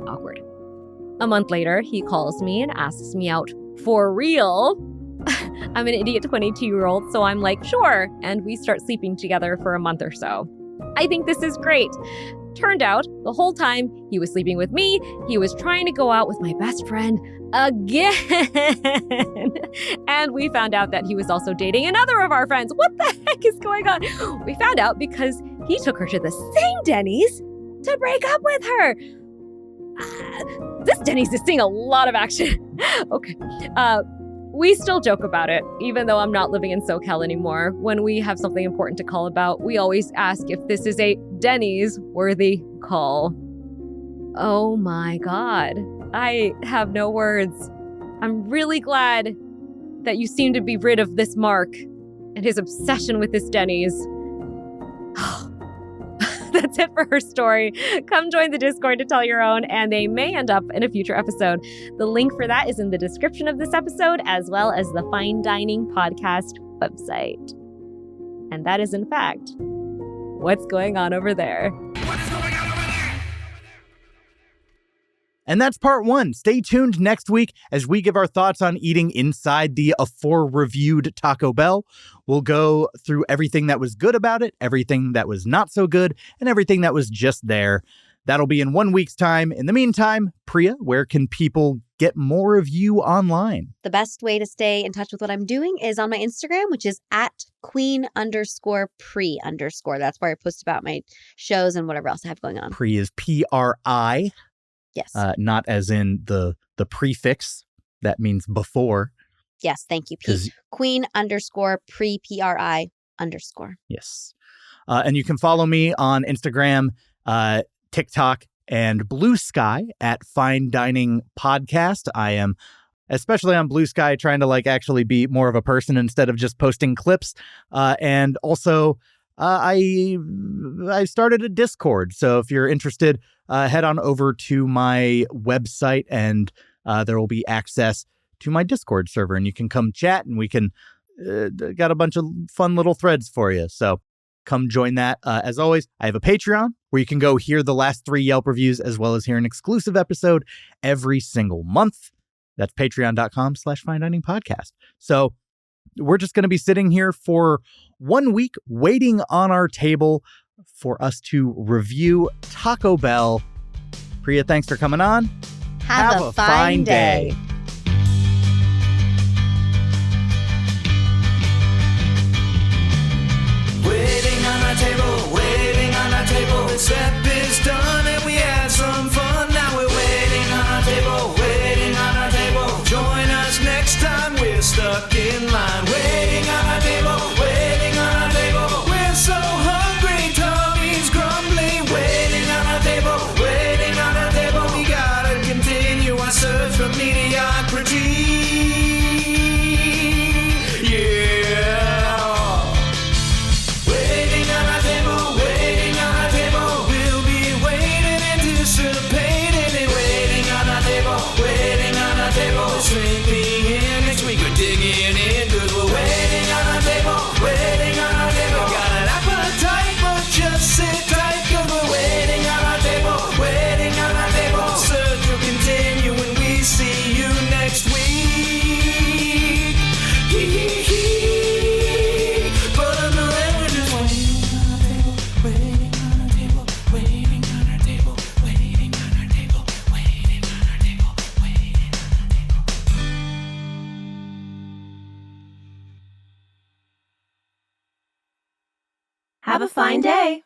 [SPEAKER 6] awkward. A month later, he calls me and asks me out for real. I'm an idiot 22-year-old, so I'm like, sure, and we start sleeping together for a month or so. I think this is great. Turned out, the whole time he was sleeping with me, he was trying to go out with my best friend again. And we found out that he was also dating another of our friends. What the heck is going on? We found out because he took her to the same Denny's to break up with her. This Denny's is seeing a lot of action. Okay. We still joke about it, even though I'm not living in SoCal anymore. When we have something important to call about, we always ask if this is a Denny's-worthy call. Oh my God. I have no words. I'm really glad that you seem to be rid of this Mark and his obsession with this Denny's. That's it for her story. Come join the Discord to tell your own, and they may end up in a future episode. The link for that is in the description of this episode, as well as the Fine Dining Podcast website. And that is, in fact, what's going on over there.
[SPEAKER 2] What is going on over there?
[SPEAKER 1] And that's part 1. Stay tuned next week as we give our thoughts on eating inside the aforereviewed Taco Bell. We'll go through everything that was good about it, everything that was not so good, and everything that was just there. That'll be in 1 week's time. In the meantime, Priya, where can people get more of you online?
[SPEAKER 3] The best way to stay in touch with what I'm doing is on my Instagram, which is at @queen_pre_. That's where I post about my shows and whatever else I have going on.
[SPEAKER 1] Pri is P-R-I.
[SPEAKER 3] Yes.
[SPEAKER 1] Not as in the prefix. That means before.
[SPEAKER 3] Yes, thank you, Pete. Queen_pre, P-R-I_.
[SPEAKER 1] Yes. And you can follow me on Instagram, TikTok, and Blue Sky at Fine Dining Podcast. I am especially on Blue Sky, trying to like actually be more of a person instead of just posting clips. And also, I started a Discord. So if you're interested, head on over to my website and there will be access to my Discord server and you can come chat and we can got a bunch of fun little threads for you. So come join that. As always, I have a Patreon where you can go hear the last 3 Yelp reviews as well as hear an exclusive episode every single month. That's patreon.com/Fine Dining Podcast. So we're just going to be sitting here for 1 week waiting on our table for us to review Taco Bell. Priya, thanks for coming on.
[SPEAKER 3] Have a fine day.
[SPEAKER 2] Waiting on our table. The step is done and we had some fun. Now we're waiting on our table, waiting on our table. Join us next time, we're stuck in line. Waiting on our table, waiting on our table. We're so hungry, tummy's grumbling. Waiting on our table, waiting on our table. We gotta continue our search for mediocrity.
[SPEAKER 5] Have a fine day.